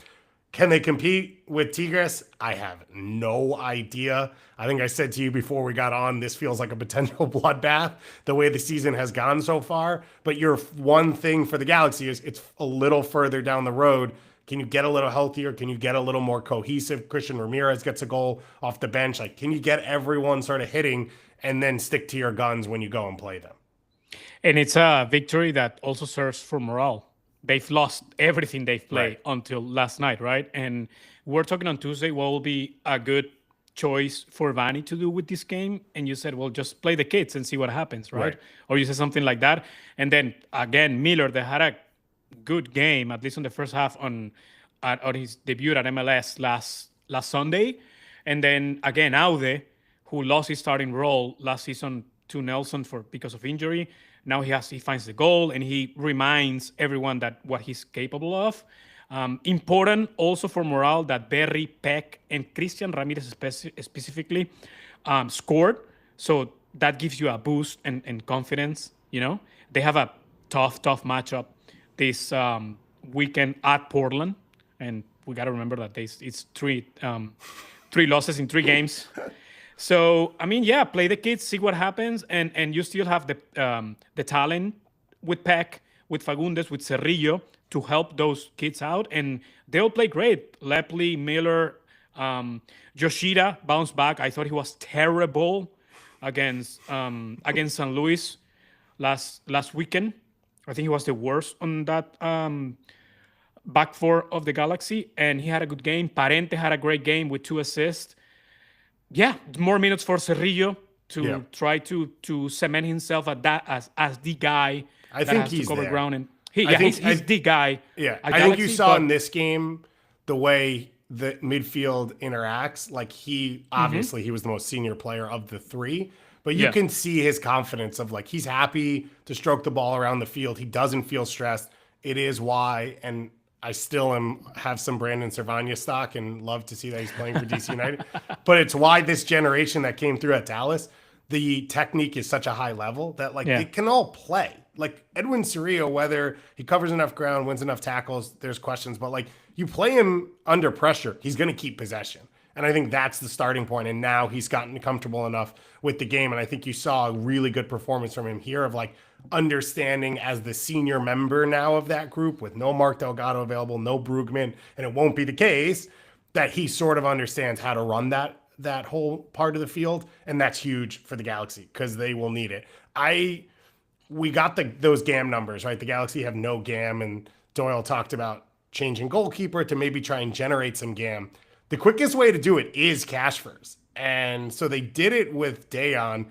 Can they compete with Tigres? I have no idea. I think I said to you before we got on, this feels like a potential bloodbath, the way the season has gone so far. But your one thing for the Galaxy is it's a little further down the road. Can you get a little healthier? Can you get a little more cohesive? Christian Ramirez gets a goal off the bench. Like, can you get everyone sort of hitting and then stick to your guns when you go and play them? And it's a victory that also serves for morale. They've lost everything they've played until last night, right? And we're talking on Tuesday what will be a good choice for Vanney to do with this game. And you said, well, just play the kids and see what happens, right? Or you said something like that. And then, again, Miller, they had a good game, at least on the first half on his debut at MLS last Sunday. And then, again, Aude, who lost his starting role last season to Nelson because of injury. Now he finds the goal, and he reminds everyone that what he's capable of. Important also for morale that Berry, Peck, and Christian Ramirez specifically scored. So that gives you a boost and confidence. You know, they have a tough matchup this weekend at Portland, and we got to remember that it's three losses in 3 games. So, I mean, yeah, play the kids, see what happens, and you still have the talent with Peck, with Fagundes, with Cerrillo to help those kids out, and they'll play great. Lepley, Miller, Yoshida bounced back. I thought he was terrible against St. Louis last weekend. I think he was the worst on that back four of the Galaxy, and he had a good game. Parente had a great game with 2 assists. Yeah, more minutes for Cerrillo to try to cement himself at that as the guy. I think he's to cover there. Ground, and he's the guy. Yeah, I think you saw in this game the way the midfield interacts. Like he obviously he was the most senior player of the 3, but you can see his confidence of like he's happy to stroke the ball around the field. He doesn't feel stressed. It is why, and I still have some Brandon Cervania stock and love to see that he's playing for DC United. But it's why this generation that came through at Dallas, the technique is such a high level that they can all play. Like Edwin Cerrillo, whether he covers enough ground, wins enough tackles, there's questions. But like you play him under pressure, he's going to keep possession. And I think that's the starting point. And now he's gotten comfortable enough with the game. And I think you saw a really good performance from him here of like understanding as the senior member now of that group with no Mark Delgado available, no Brugman, and it won't be the case that he sort of understands how to run that whole part of the field. And that's huge for the Galaxy because they will need it. We got those GAM numbers, right? The Galaxy have no GAM, and Doyle talked about changing goalkeeper to maybe try and generate some GAM. The quickest way to do it is cash first. And so they did it with Dayon.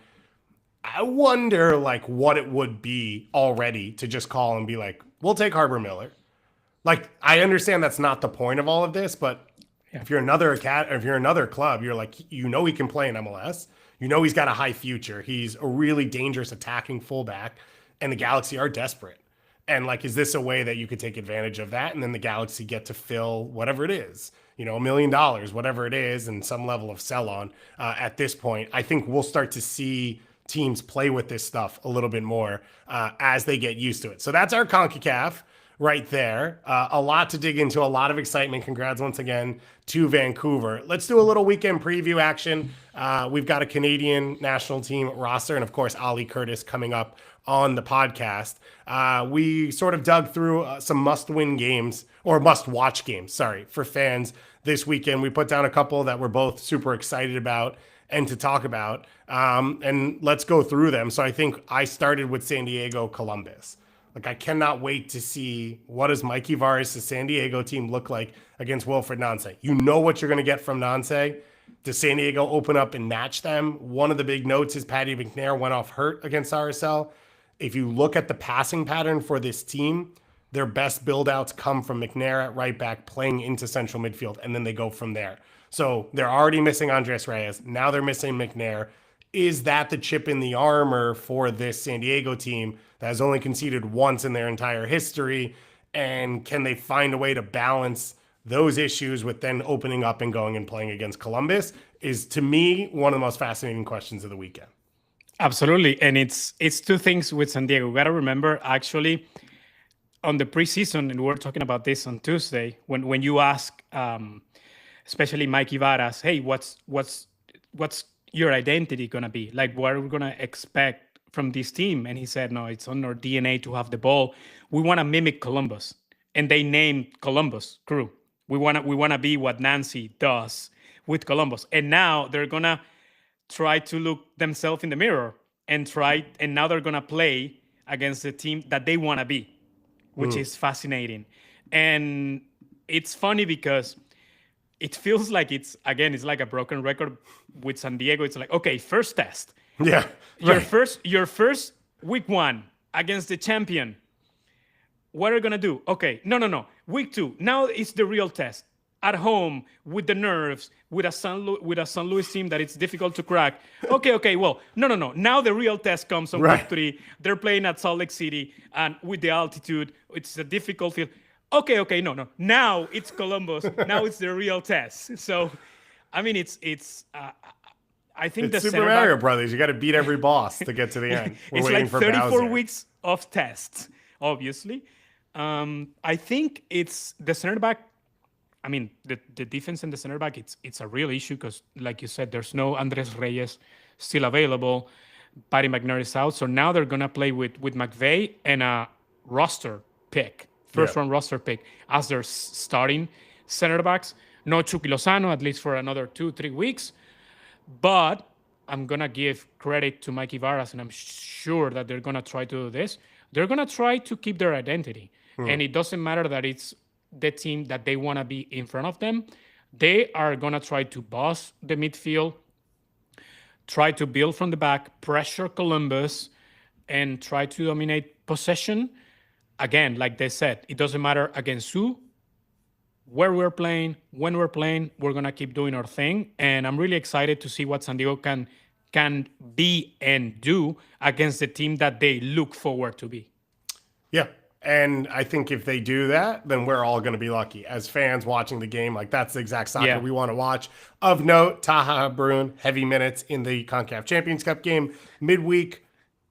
I wonder like what it would be already to just call and be like, we'll take Harbor Miller. Like, I understand that's not the point of all of this, but if you're another club, you're like, you know, he can play in MLS. You know, he's got a high future. He's a really dangerous attacking fullback, and the Galaxy are desperate. And like, is this a way that you could take advantage of that? And then the Galaxy get to fill whatever it is, you know, $1 million, whatever it is, and some level of sell on at this point. I think we'll start to see teams play with this stuff a little bit more as they get used to it. So that's our CONCACAF right there. A lot to dig into, a lot of excitement. Congrats once again to Vancouver. Let's do a little weekend preview action. We've got a Canadian national team roster, and of course, Ali Curtis coming up on the podcast. We sort of dug through some must-win games, or must-watch games, sorry, for fans this weekend. We put down a couple that we're both super excited about and to talk about, and let's go through them. So I think I started with San Diego Columbus. Like, I cannot wait to see what does Mikey Varas' San Diego team look like against Wilfred Nancy. You know what you're going to get from Nancy. Does San Diego open up and match them? One of the big notes is Patty McNair went off hurt against RSL. If you look at the passing pattern for this team, their best build-outs come from McNair at right back playing into central midfield, and then they go from there. So they're already missing Andres Reyes. Now they're missing McNair. Is that the chip in the armor for this San Diego team that has only conceded once in their entire history? And can they find a way to balance those issues with then opening up and going and playing against Columbus? Is, to me, one of the most fascinating questions of the weekend. Absolutely. And it's two things with San Diego. We got to remember, actually, on the preseason, and we were talking about this on Tuesday, when you ask, especially Mikey Varas, hey, what's your identity going to be? Like, what are we going to expect from this team? And he said, no, it's on our DNA to have the ball. We want to mimic Columbus. And they named Columbus Crew. We want to be what Nancy does with Columbus. And now they're going to try to look themselves in the mirror and now they're going to play against the team that they want to be, which is fascinating. And it's funny because it feels like it's like a broken record with San Diego. It's like, okay, first test. Yeah. Right. Your first week 1 against the champion. What are you going to do? Okay, no. Week 2, now it's the real test. At home, with the nerves, with a San Luis team that it's difficult to crack. Okay, well, no. Now the real test comes on week 3. They're playing at Salt Lake City, and with the altitude, it's a difficult field. Okay, no. Now it's Columbus. Now it's the real test. So, I mean, I think it's Super Mario Brothers. You got to beat every boss to get to the end. It's like 34 weeks of tests, obviously. I think it's the center back. I mean, the defense and the center back, it's a real issue because, like you said, there's no Andres Reyes still available. Patty McNair is out. So now they're going to play with McVeigh and a roster pick, first-round roster pick, as their starting center backs. No Chucky Lozano, at least for another 2-3 weeks. But I'm going to give credit to Mikey Varas, and I'm sure that they're going to try to do this. They're going to try to keep their identity. And it doesn't matter that it's the team that they want to be in front of them. They are going to try to boss the midfield, try to build from the back, pressure Columbus, and try to dominate possession. Again, like they said, it doesn't matter against who, where we're playing, when we're playing, we're going to keep doing our thing. And I'm really excited to see what San Diego can be and do against the team that they look forward to be. Yeah. And I think if they do that, then we're all going to be lucky as fans watching the game. Like, that's the exact soccer we want to watch. Of note, Taha Brun, heavy minutes in the CONCACAF Champions Cup game midweek.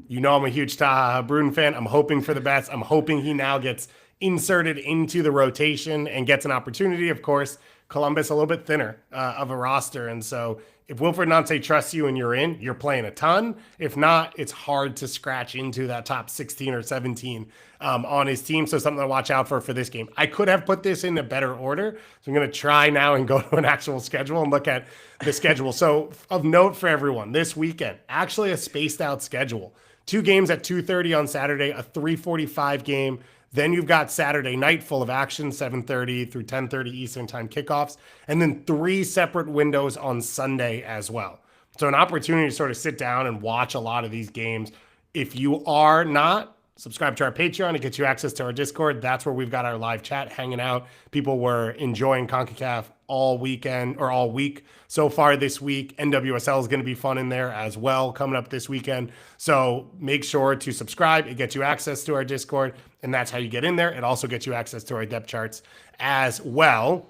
You know I'm a huge Taha Brun fan. I'm hoping for the best. I'm hoping he now gets inserted into the rotation and gets an opportunity. Of course, Columbus a little bit thinner of a roster. And so if Wilfred Nancy trusts you and you're playing a ton. If not, it's hard to scratch into that top 16 or 17 on his team. So something to watch out for this game. I could have put this in a better order. So I'm going to try now and go to an actual schedule and look at the schedule. So of note for everyone, this weekend, actually a spaced out schedule. 2 games at 2:30 on Saturday, a 3:45 game. Then you've got Saturday night full of action, 7:30 through 10:30 Eastern time kickoffs, and then 3 separate windows on Sunday as well. So an opportunity to sort of sit down and watch a lot of these games. If you are not, subscribe to our Patreon. It gets you access to our Discord. That's where we've got our live chat hanging out. People were enjoying CONCACAF all weekend or all week so far this week. NWSL is going to be fun in there as well coming up this weekend. So make sure to subscribe. It gets you access to our Discord, and that's how you get in there. It also gets you access to our depth charts as well.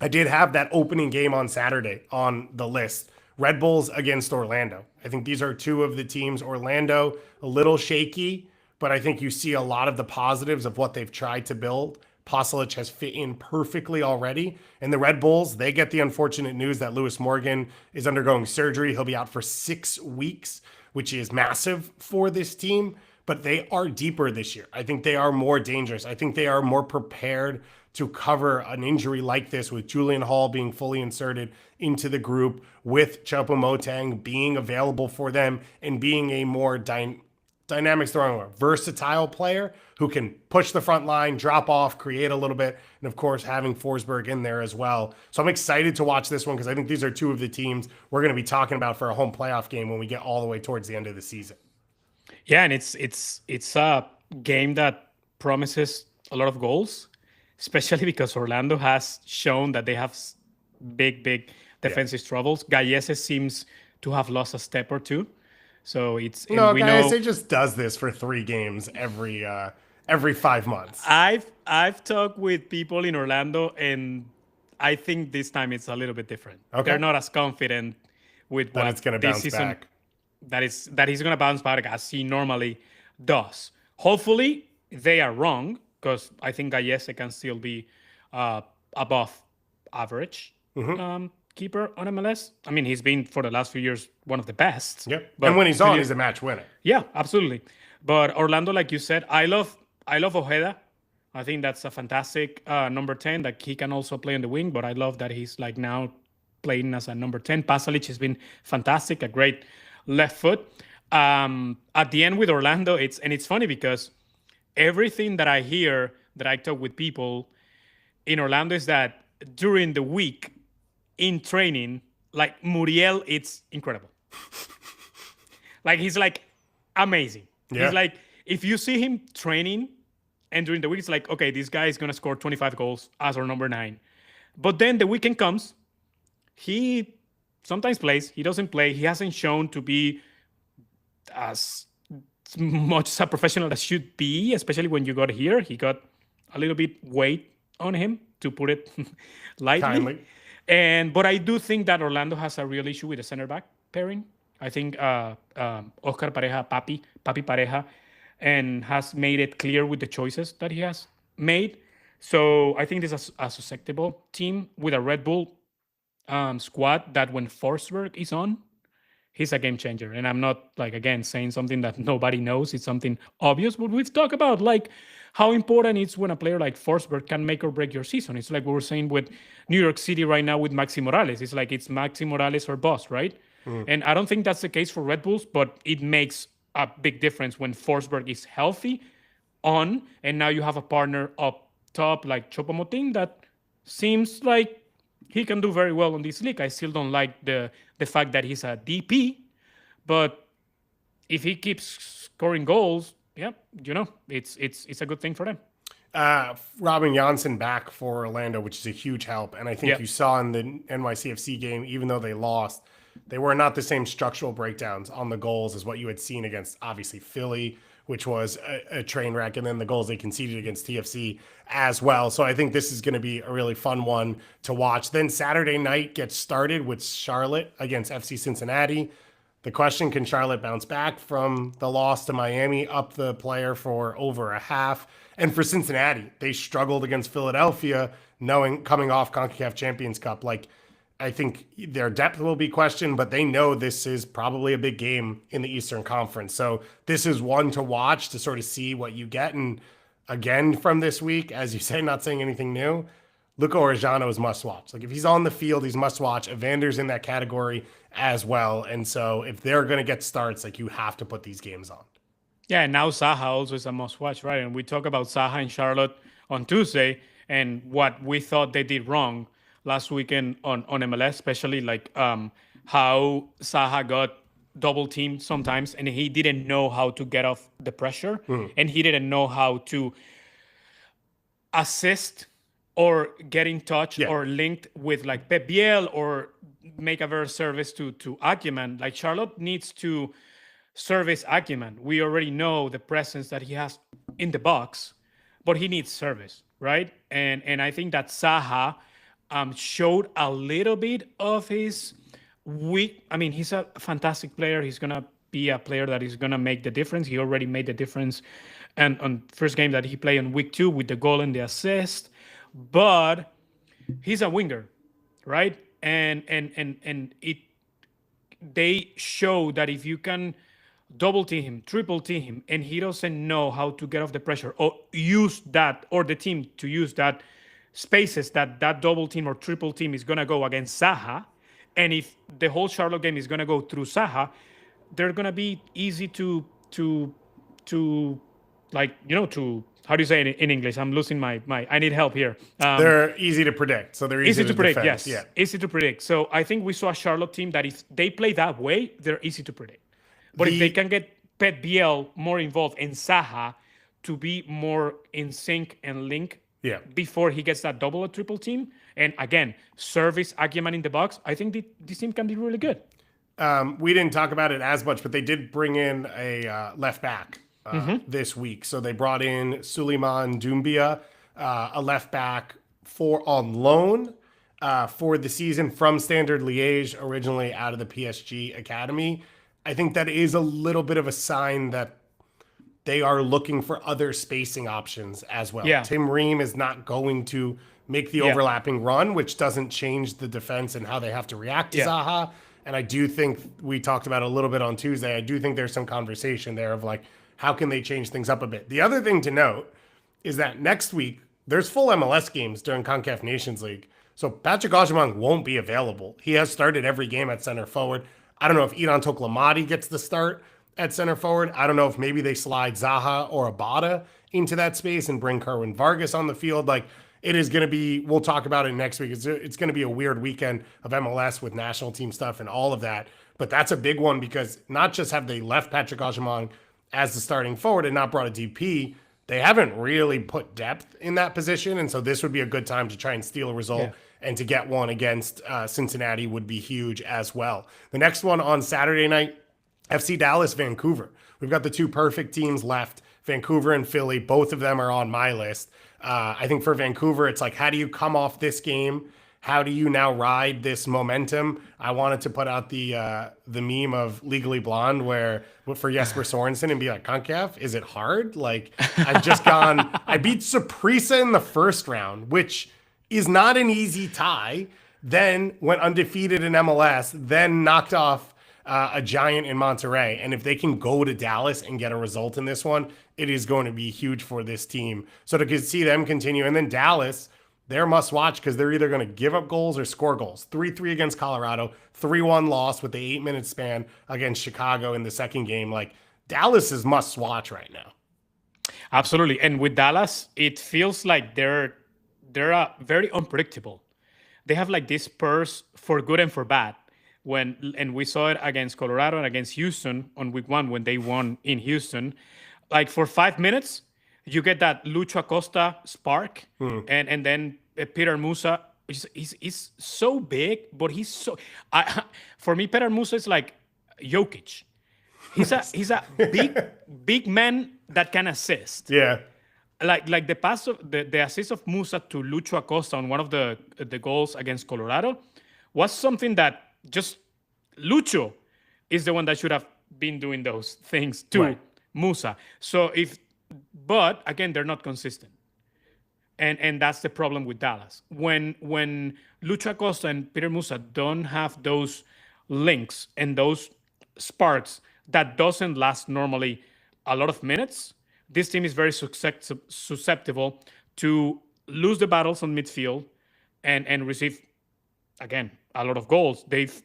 I did have that opening game on Saturday on the list. Red Bulls against Orlando. I think these are 2 of the teams. Orlando, a little shaky, but I think you see a lot of the positives of what they've tried to build. Pasalic has fit in perfectly already. And the Red Bulls, they get the unfortunate news that Lewis Morgan is undergoing surgery. He'll be out for 6 weeks, which is massive for this team. But they are deeper this year. I think they are more dangerous. I think they are more prepared to cover an injury like this, with Julian Hall being fully inserted into the group, with Choupo-Moting being available for them and being a more dynamic, versatile player who can push the front line, drop off, create a little bit, and of course having Forsberg in there as well. So I'm excited to watch this one because I think these are 2 of the teams we're going to be talking about for a home playoff game when we get all the way towards the end of the season. Yeah, and it's a game that promises a lot of goals, especially because Orlando has shown that they have big defensive troubles. Gallese seems to have lost a step or 2. So it's Gallese just does this for 3 games every 5 months. I've talked with people in Orlando, and I think this time it's a little bit different. Okay. They're not as confident with that it's going to bounce back. That he's going to bounce back as he normally does. Hopefully they are wrong, because I think Gallese can still be above average keeper on MLS. I mean, he's been for the last few years one of the best. Yep. And when he's on, he's a match winner. Yeah, absolutely. But Orlando, like you said, I love Ojeda. I think that's a fantastic number 10 that he can also play on the wing. But I love that he's like now playing as a number 10. Pasalic has been fantastic, a great left foot. At the end with Orlando, it's funny because everything that I hear, that I talk with people in Orlando, is that during the week in training, like Muriel, it's incredible. Like he's like amazing. Yeah. He's like, if you see him training and during the week, it's like, okay, this guy is going to score 25 goals as our number 9. But then the weekend comes, he sometimes plays, he doesn't play. He hasn't shown to be as much as a professional as should be, especially when you got here. He got a little bit weight on him, to put it lightly. Kindly. But I do think that Orlando has a real issue with the center back pairing. I think Oscar Pareja, Papi Pareja, and has made it clear with the choices that he has made. So I think this is a susceptible team with a Red Bull squad that when Forsberg is on, he's a game changer. And I'm not, like, again, saying something that nobody knows. It's something obvious, but we've talked about, like, how important it's when a player like Forsberg can make or break your season. It's like we were saying with New York City right now with Maxi Morales. It's like it's Maxi Morales or boss, right? And I don't think that's the case for Red Bulls, but it makes a big difference when Forsberg is healthy on, and now you have a partner up top like Choupo-Moting that seems like he can do very well in this league. I still don't like the fact that he's a DP, but if he keeps scoring goals, yeah, it's a good thing for them. Robin Janssen back for Orlando, which is a huge help. And I think you saw in the NYCFC game, even though they lost, they were not the same structural breakdowns on the goals as what you had seen against, obviously, Philly, which was a train wreck, and then the goals they conceded against TFC as well. So I think this is going to be a really fun one to watch. Then Saturday night gets started with Charlotte against FC Cincinnati. The question, can Charlotte bounce back from the loss to Miami, up the player for over a half? And for Cincinnati, they struggled against Philadelphia. knowing coming off CONCACAF Champions Cup. Like, I think their depth will be questioned, but they know this is probably a big game in the Eastern Conference. So this is one to watch to sort of see what you get. And again, from this week, as you say, not saying anything new, Luca Orejano is must watch. Like, if he's on the field, he's must watch. Evander's in that category as well. And so if they're going to get starts, like, you have to put these games on. Yeah, and now Zaha also is a must watch, right? And we talk about Zaha and Charlotte on Tuesday and what we thought they did wrong last weekend on MLS, especially like how Zaha got double teamed sometimes and he didn't know how to get off the pressure and he didn't know how to assist or get in touch or linked with like Pep Biel or make a better service to Acumen. Like Charlotte needs to service Acumen. We already know the presence that he has in the box, but he needs service, right? And I think that Zaha showed a little bit of his weak. I mean, he's a fantastic player. He's gonna be a player that is gonna make the difference. He already made the difference, and on first game that he played in week 2 with the goal and the assist. But he's a winger, right? And they show that if you can double team him, triple team him, and he doesn't know how to get off the pressure or use that, or the team to use that spaces that double team or triple team is going to go against Zaha, and if the whole Charlotte game is going to go through Zaha, they're going to be easy to like, you know, to, how do you say it in English? I'm losing my I need help here. They're easy to predict. So they're easy to predict, defend. yes. Yeah. Easy to predict. So I think we saw a Charlotte team that if they play that way, they're easy to predict. But if they can get Pep Biel more involved and Zaha to be more in sync and link before he gets that double or triple team, and again, service Acumen in the box, I think this team can be really good. We didn't talk about it as much, but they did bring in a left back this week. So they brought in Suleiman Doumbia, a left back on loan for the season from Standard Liège, originally out of the PSG Academy. I think that is a little bit of a sign that they are looking for other spacing options as well. Yeah. Tim Ream is not going to make the overlapping run, which doesn't change the defense and how they have to react to Zaha. And I do think we talked about it a little bit on Tuesday. I do think there's some conversation there of like, how can they change things up a bit? The other thing to note is that next week, there's full MLS games during CONCACAF Nations League. So Patrick Agyemang won't be available. He has started every game at center forward. I don't know if Idan Toklamadi gets the start at center forward. I don't know if maybe they slide Zaha or Abada into that space and bring Kerwin Vargas on the field. Like, it is going to be, we'll talk about it next week. It's going to be a weird weekend of MLS with national team stuff and all of that. But that's a big one because not just have they left Patrick Agyemang as the starting forward and not brought a DP, they haven't really put depth in that position. And so this would be a good time to try and steal a result. And to get one against Cincinnati would be huge as well. The next one on Saturday night, FC Dallas, Vancouver. We've got the two perfect teams left, Vancouver and Philly. Both of them are on my list. I think for Vancouver, it's like, how do you come off this game? How do you now ride this momentum? I wanted to put out the meme of Legally Blonde where for Jesper Sorensen and be like, CONCACAF, is it hard? Like, I've just I beat Saprissa in the first round, which is not an easy tie, then went undefeated in MLS, then knocked off a giant in Monterrey. And if they can go to Dallas and get a result in this one, it is going to be huge for this team. So to see them continue. And then Dallas, they're must watch because they're either going to give up goals or score goals. 3-3 against Colorado, 3-1 loss with the 8-minute span against Chicago in the second game. Like, Dallas is must watch right now. Absolutely. And with Dallas, it feels like they're very unpredictable. They have like this purse for good and for bad. And we saw it against Colorado and against Houston on week 1 when they won in Houston. Like for 5 minutes, you get that Lucho Acosta spark, and then Peter Musa. He's so big, but he's so. For me, Peter Musa is like Jokic. He's a big man that can assist. Yeah. Like the pass of the assist of Musa to Lucho Acosta on one of the goals against Colorado was something that just Lucho is the one that should have been doing those things to Musa. So but again, they're not consistent. And that's the problem with Dallas. When Lucha Acosta and Peter Musa don't have those links and those sparks that doesn't last normally a lot of minutes, this team is very susceptible to lose the battles on midfield and receive again a lot of goals. They've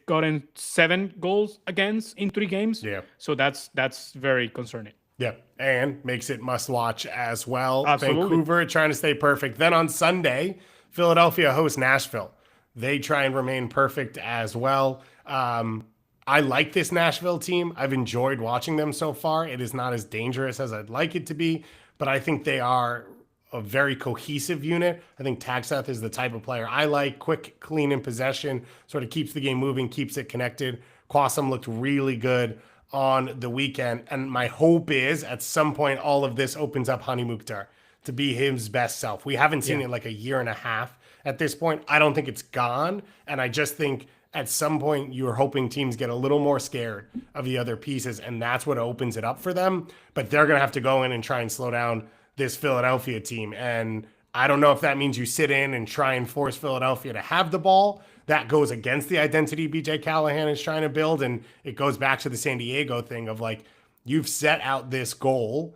gotten 7 goals against in 3 games. Yeah. So that's very concerning. Yeah, and makes it must watch as well. Absolutely. Vancouver trying to stay perfect. Then on Sunday, Philadelphia hosts Nashville. They try and remain perfect as well. I like this Nashville team. I've enjoyed watching them so far. It is not as dangerous as I'd like it to be, but I think they are a very cohesive unit. I think Tagseth is the type of player I like. Quick, clean in possession, sort of keeps the game moving, keeps it connected. Kwasam looked really good on the weekend. And my hope is at some point, all of this opens up Hani Mukhtar to be his best self. We haven't seen it like a year and a half at this point. I don't think it's gone. And I just think at some point you're hoping teams get a little more scared of the other pieces. And that's what opens it up for them. But they're going to have to go in and try and slow down this Philadelphia team. And I don't know if that means you sit in and try and force Philadelphia to have the ball. That goes against the identity BJ Callahan is trying to build. And it goes back to the San Diego thing of like, you've set out this goal.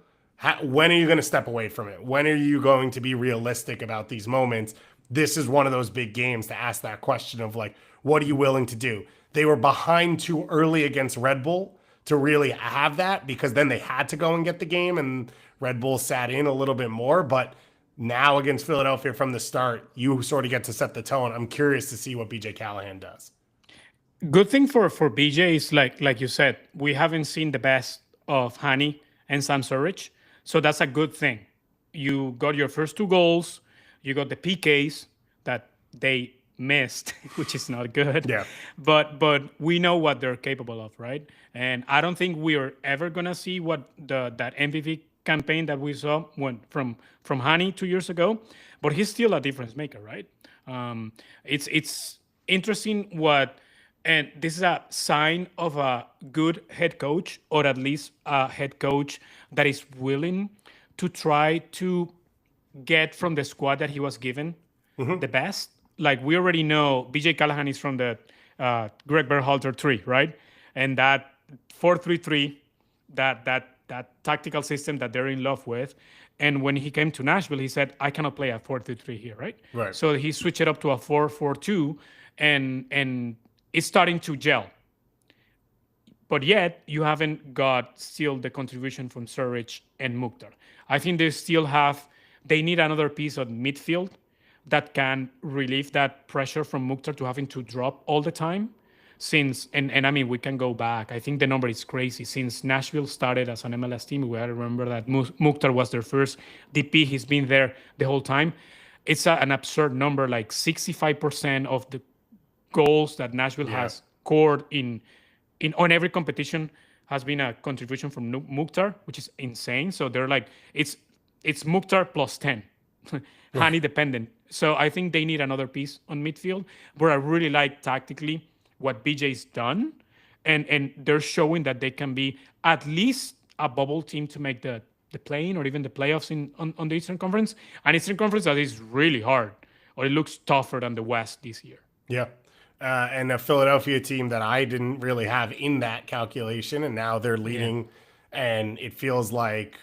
When are you going to step away from it? When are you going to be realistic about these moments? This is one of those big games to ask that question of like, what are you willing to do? They were behind too early against Red Bull to really have that because then they had to go and get the game and Red Bull sat in a little bit more. But now against Philadelphia from the start, you sort of get to set the tone. I'm curious to see what BJ Callahan does. Good thing for BJ is like you said, we haven't seen the best of Hani and Sam Surridge. So that's a good thing. You got your first 2 goals. You got the PKs that they missed, which is not good. Yeah. But we know what they're capable of, right? And I don't think we are ever gonna see what that MVP campaign that we saw from Hani 2 years ago. But he's still a difference maker, right? It's interesting and this is a sign of a good head coach, or at least a head coach that is willing to try to get from the squad that he was given the best. Like we already know, BJ Callahan is from the Greg Berhalter tree, right? And that 4-3-3, that tactical system that they're in love with. And when he came to Nashville, he said, I cannot play a 4-3-3 here, right? Right. So he switched it up to a 4-4-2, and it's starting to gel. But yet, you haven't got still the contribution from Surridge and Mukhtar. I think they need another piece of midfield that can relieve that pressure from Mukhtar to having to drop all the time. And I mean, we can go back. I think the number is crazy. Since Nashville started as an MLS team, we got to remember that Mukhtar was their first DP. He's been there the whole time. It's an absurd number, like 65% of the goals that Nashville has scored on every competition has been a contribution from Mukhtar, which is insane. So they're like, it's Mukhtar plus 10, Hani dependent. So I think they need another piece on midfield, where I really like tactically what BJ's done. And they're showing that they can be at least a bubble team to make the play-in or even the playoffs on the Eastern Conference. An Eastern Conference that is really hard, or it looks tougher than the West this year. Yeah. And a Philadelphia team that I didn't really have in that calculation, and now they're leading, and it feels like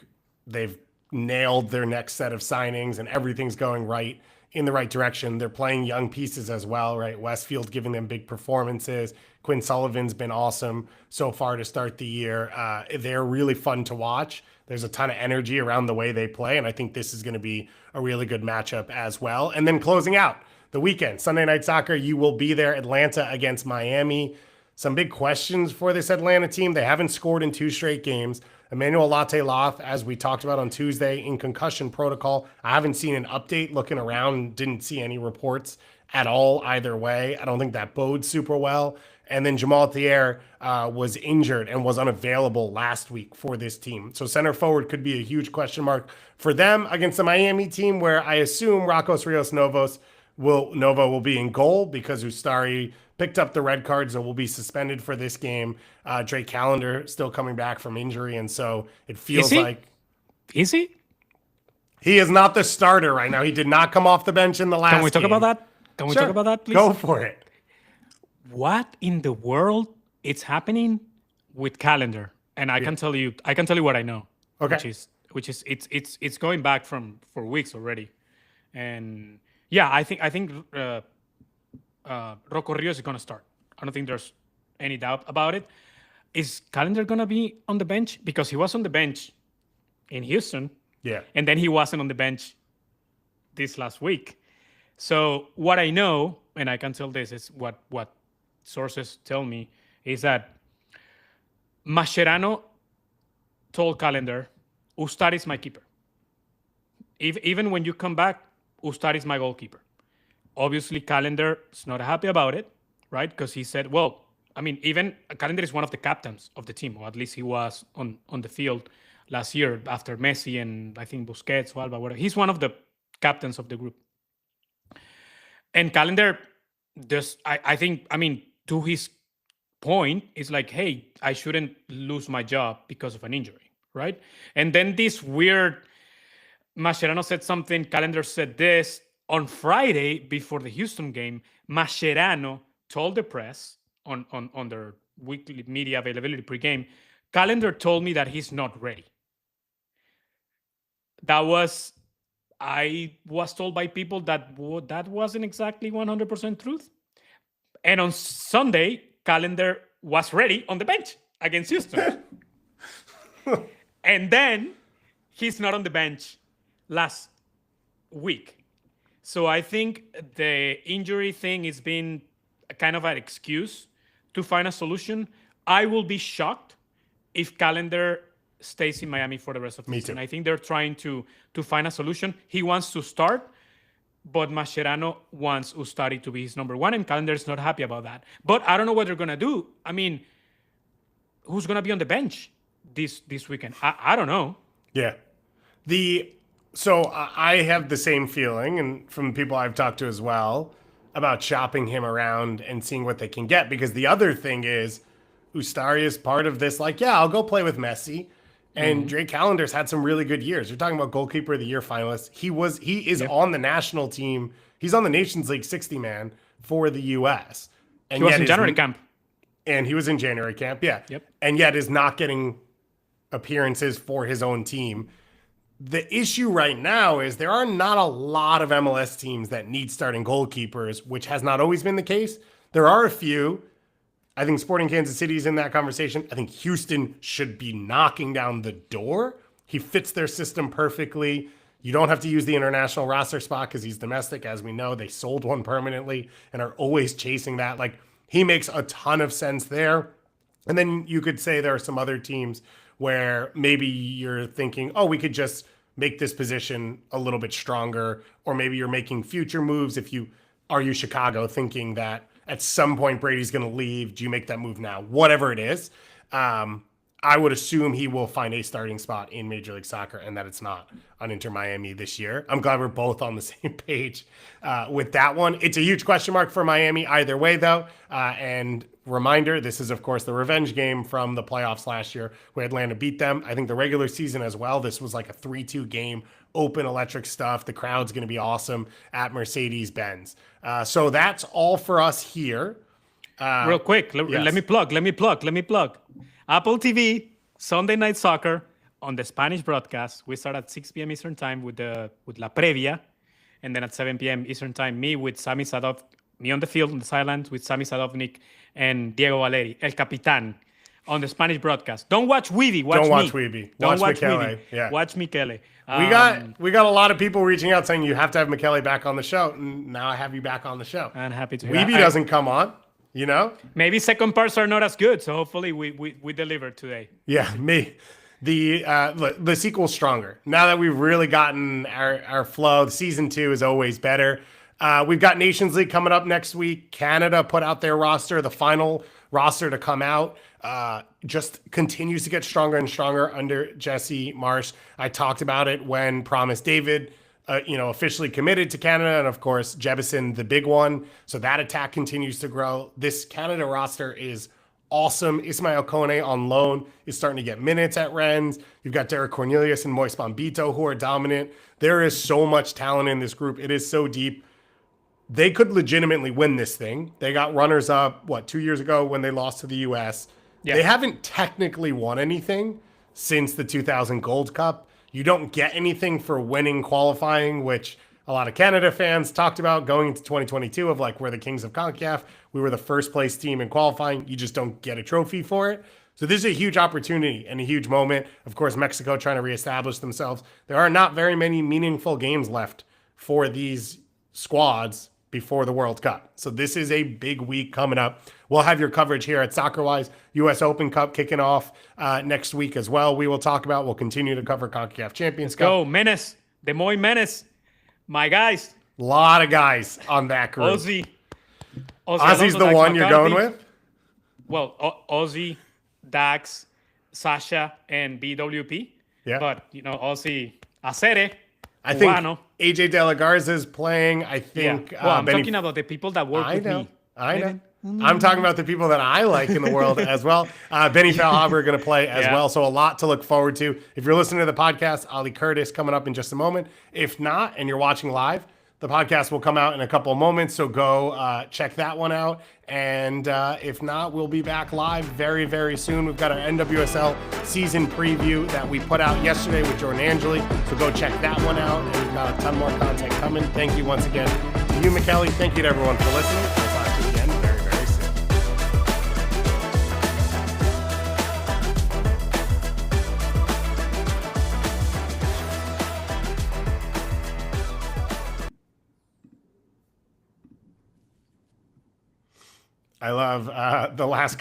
they've nailed their next set of signings, and everything's going right in the right direction. They're playing young pieces as well, right? Westfield giving them big performances. Quinn Sullivan's been awesome so far to start the year. They're really fun to watch. There's a ton of energy around the way they play, and I think this is going to be a really good matchup as well. And then closing out the weekend, Sunday Night Soccer, you will be there. Atlanta against Miami. Some big questions for this Atlanta team. They haven't scored in 2 straight games. Emmanuel Latte-Loth, as we talked about on Tuesday, in concussion protocol. I haven't seen an update looking around. Didn't see any reports at all either way. I don't think that bodes super well. And then Jamal Thier was injured and was unavailable last week for this team. So center forward could be a huge question mark for them against the Miami team, where I assume Rocos Rios Nova will be in goal because Ustari picked up the red cards and will be suspended for this game. Drake Callender still coming back from injury, and so it feels like... Is he? He is not the starter right now. He did not come off the bench in the last Can we talk game. about that? Can we Sure. talk about that, please? Go for it. What in the world is happening with calendar? And I can tell you what I know. Okay. Which is it's going back for weeks already. And yeah, I think Rocco Rios is gonna start. I don't think there's any doubt about it. Is Calendar gonna be on the bench? Because he was on the bench in Houston. Yeah. And then he wasn't on the bench this last week. So what I know, and I can tell this, is what sources tell me, is that Mascherano told Calendar, Ustari is my keeper. Even when you come back, Ustari is my goalkeeper. Obviously, Calendar is not happy about it, right? Because he said, well, I mean, even Calendar is one of the captains of the team, or at least he was on the field last year after Messi and I think Busquets, Alba, whatever. He's one of the captains of the group. And Calendar, I think, to his point, is like, hey, I shouldn't lose my job because of an injury, right? And then this weird, Mascherano said something, Calendar said this. On Friday, before the Houston game, Mascherano told the press on their weekly media availability pregame, Calendar told me that he's not ready. I was told by people that wasn't exactly 100% truth. And on Sunday, Calendar was ready on the bench against Houston. And then he's not on the bench last week. So I think the injury thing has been kind of an excuse to find a solution. I will be shocked if Calendar stays in Miami for the rest of the season. I think they're trying to find a solution. He wants to start, but Mascherano wants Ustari to be his number one, and Calendar is not happy about that. But I don't know what they're going to do. I mean, who's going to be on the bench this weekend? I don't know. Yeah. So I have the same feeling, and from people I've talked to as well, about shopping him around and seeing what they can get. Because the other thing is, Ustari is part of this. Like, yeah, I'll go play with Messi. And Drake Calendar's had some really good years. You're talking about goalkeeper of the year finalist. He is on the national team. He's on the Nations League 60 man for the U.S. And he was in January camp. And he was in January camp, yeah. Yep. And yet is not getting appearances for his own team. The issue right now is there are not a lot of MLS teams that need starting goalkeepers, which has not always been the case. There are a few. I think Sporting Kansas City is in that conversation. I think Houston should be knocking down the door. He fits their system perfectly. You don't have to use the international roster spot because he's domestic. As we know, they sold one permanently and are always chasing that. Like, he makes a ton of sense there. And then you could say there are some other teams where maybe you're thinking, oh, we could just make this position a little bit stronger. Or maybe you're making future moves. Are you Chicago thinking that at some point Brady's going to leave? Do you make that move now? Whatever it is, I would assume he will find a starting spot in Major League Soccer and that it's not on Inter Miami this year. I'm glad we're both on the same page with that one. It's a huge question mark for Miami either way, though. And reminder, this is, of course, the revenge game from the playoffs last year where Atlanta beat them. I think the regular season as well, this was like a 3-2 game, open electric stuff. The crowd's going to be awesome at Mercedes-Benz. So that's all for us here. Real quick, let me plug. Apple TV, Sunday Night Soccer on the Spanish broadcast. We start at 6 p.m. Eastern Time with La Previa. And then at 7 p.m. Eastern Time, me with Sami Sadov, me on the field, on the sidelines with Sami Sadovnik and Diego Valeri, El Capitan, on the Spanish broadcast. Don't watch Weeby. Don't watch Weeby. Don't watch Michele. Weeby. Yeah. Watch Michele. We got a lot of people reaching out saying you have to have Michele back on the show. And now I have you back on the show. I'm happy to. Weeby doesn't come on. You know, maybe second parts are not as good, so hopefully we deliver today. Yeah, the sequel's stronger now that we've really gotten our flow. Season 2 is always better. We've got Nations League coming up next week. Canada put out their roster, the final roster to come out. Just continues to get stronger and stronger under Jesse Marsch. I talked about it when Promise David officially committed to Canada. And of course, Jebison, the big one. So that attack continues to grow. This Canada roster is awesome. Ismael Kone on loan is starting to get minutes at Rennes. You've got Derek Cornelius and Moise Bombito who are dominant. There is so much talent in this group. It is so deep. They could legitimately win this thing. They got runners up, 2 years ago when they lost to the U.S. Yeah. They haven't technically won anything since the 2000 Gold Cup. You don't get anything for winning qualifying, which a lot of Canada fans talked about going into 2022 of like, we're the kings of CONCACAF. We were the first place team in qualifying. You just don't get a trophy for it. So this is a huge opportunity and a huge moment. Of course, Mexico trying to reestablish themselves. There are not very many meaningful games left for these squads before the World Cup. So this is a big week coming up. We'll have your coverage here at SoccerWise. U.S. Open Cup kicking off next week as well. We'll continue to cover CONCACAF Champions Cup. Go, Menace. Des Moines Menace. My guys. A lot of guys on that group. Ozzy's the one you're going with? Well, Ozzy, Dax, Sasha, and BWP. Yeah. But, Ozzy, Acere, I think AJ De La Garza is playing. I think. Yeah. Well, I'm talking about the people that work with me. I know. I'm talking about the people that I like in the world as well. Benny Feilhaber going to play as well. So a lot to look forward to. If you're listening to the podcast, Ali Curtis coming up in just a moment. If not, and you're watching live, the podcast will come out in a couple of moments. So go check that one out. And if not, we'll be back live very, very soon. We've got our NWSL season preview that we put out yesterday with Jordan Angeli. So go check that one out. And we've got a ton more content coming. Thank you once again to you, Michele. Thank you to everyone for listening. We'll talk to you again very, very soon. I love the last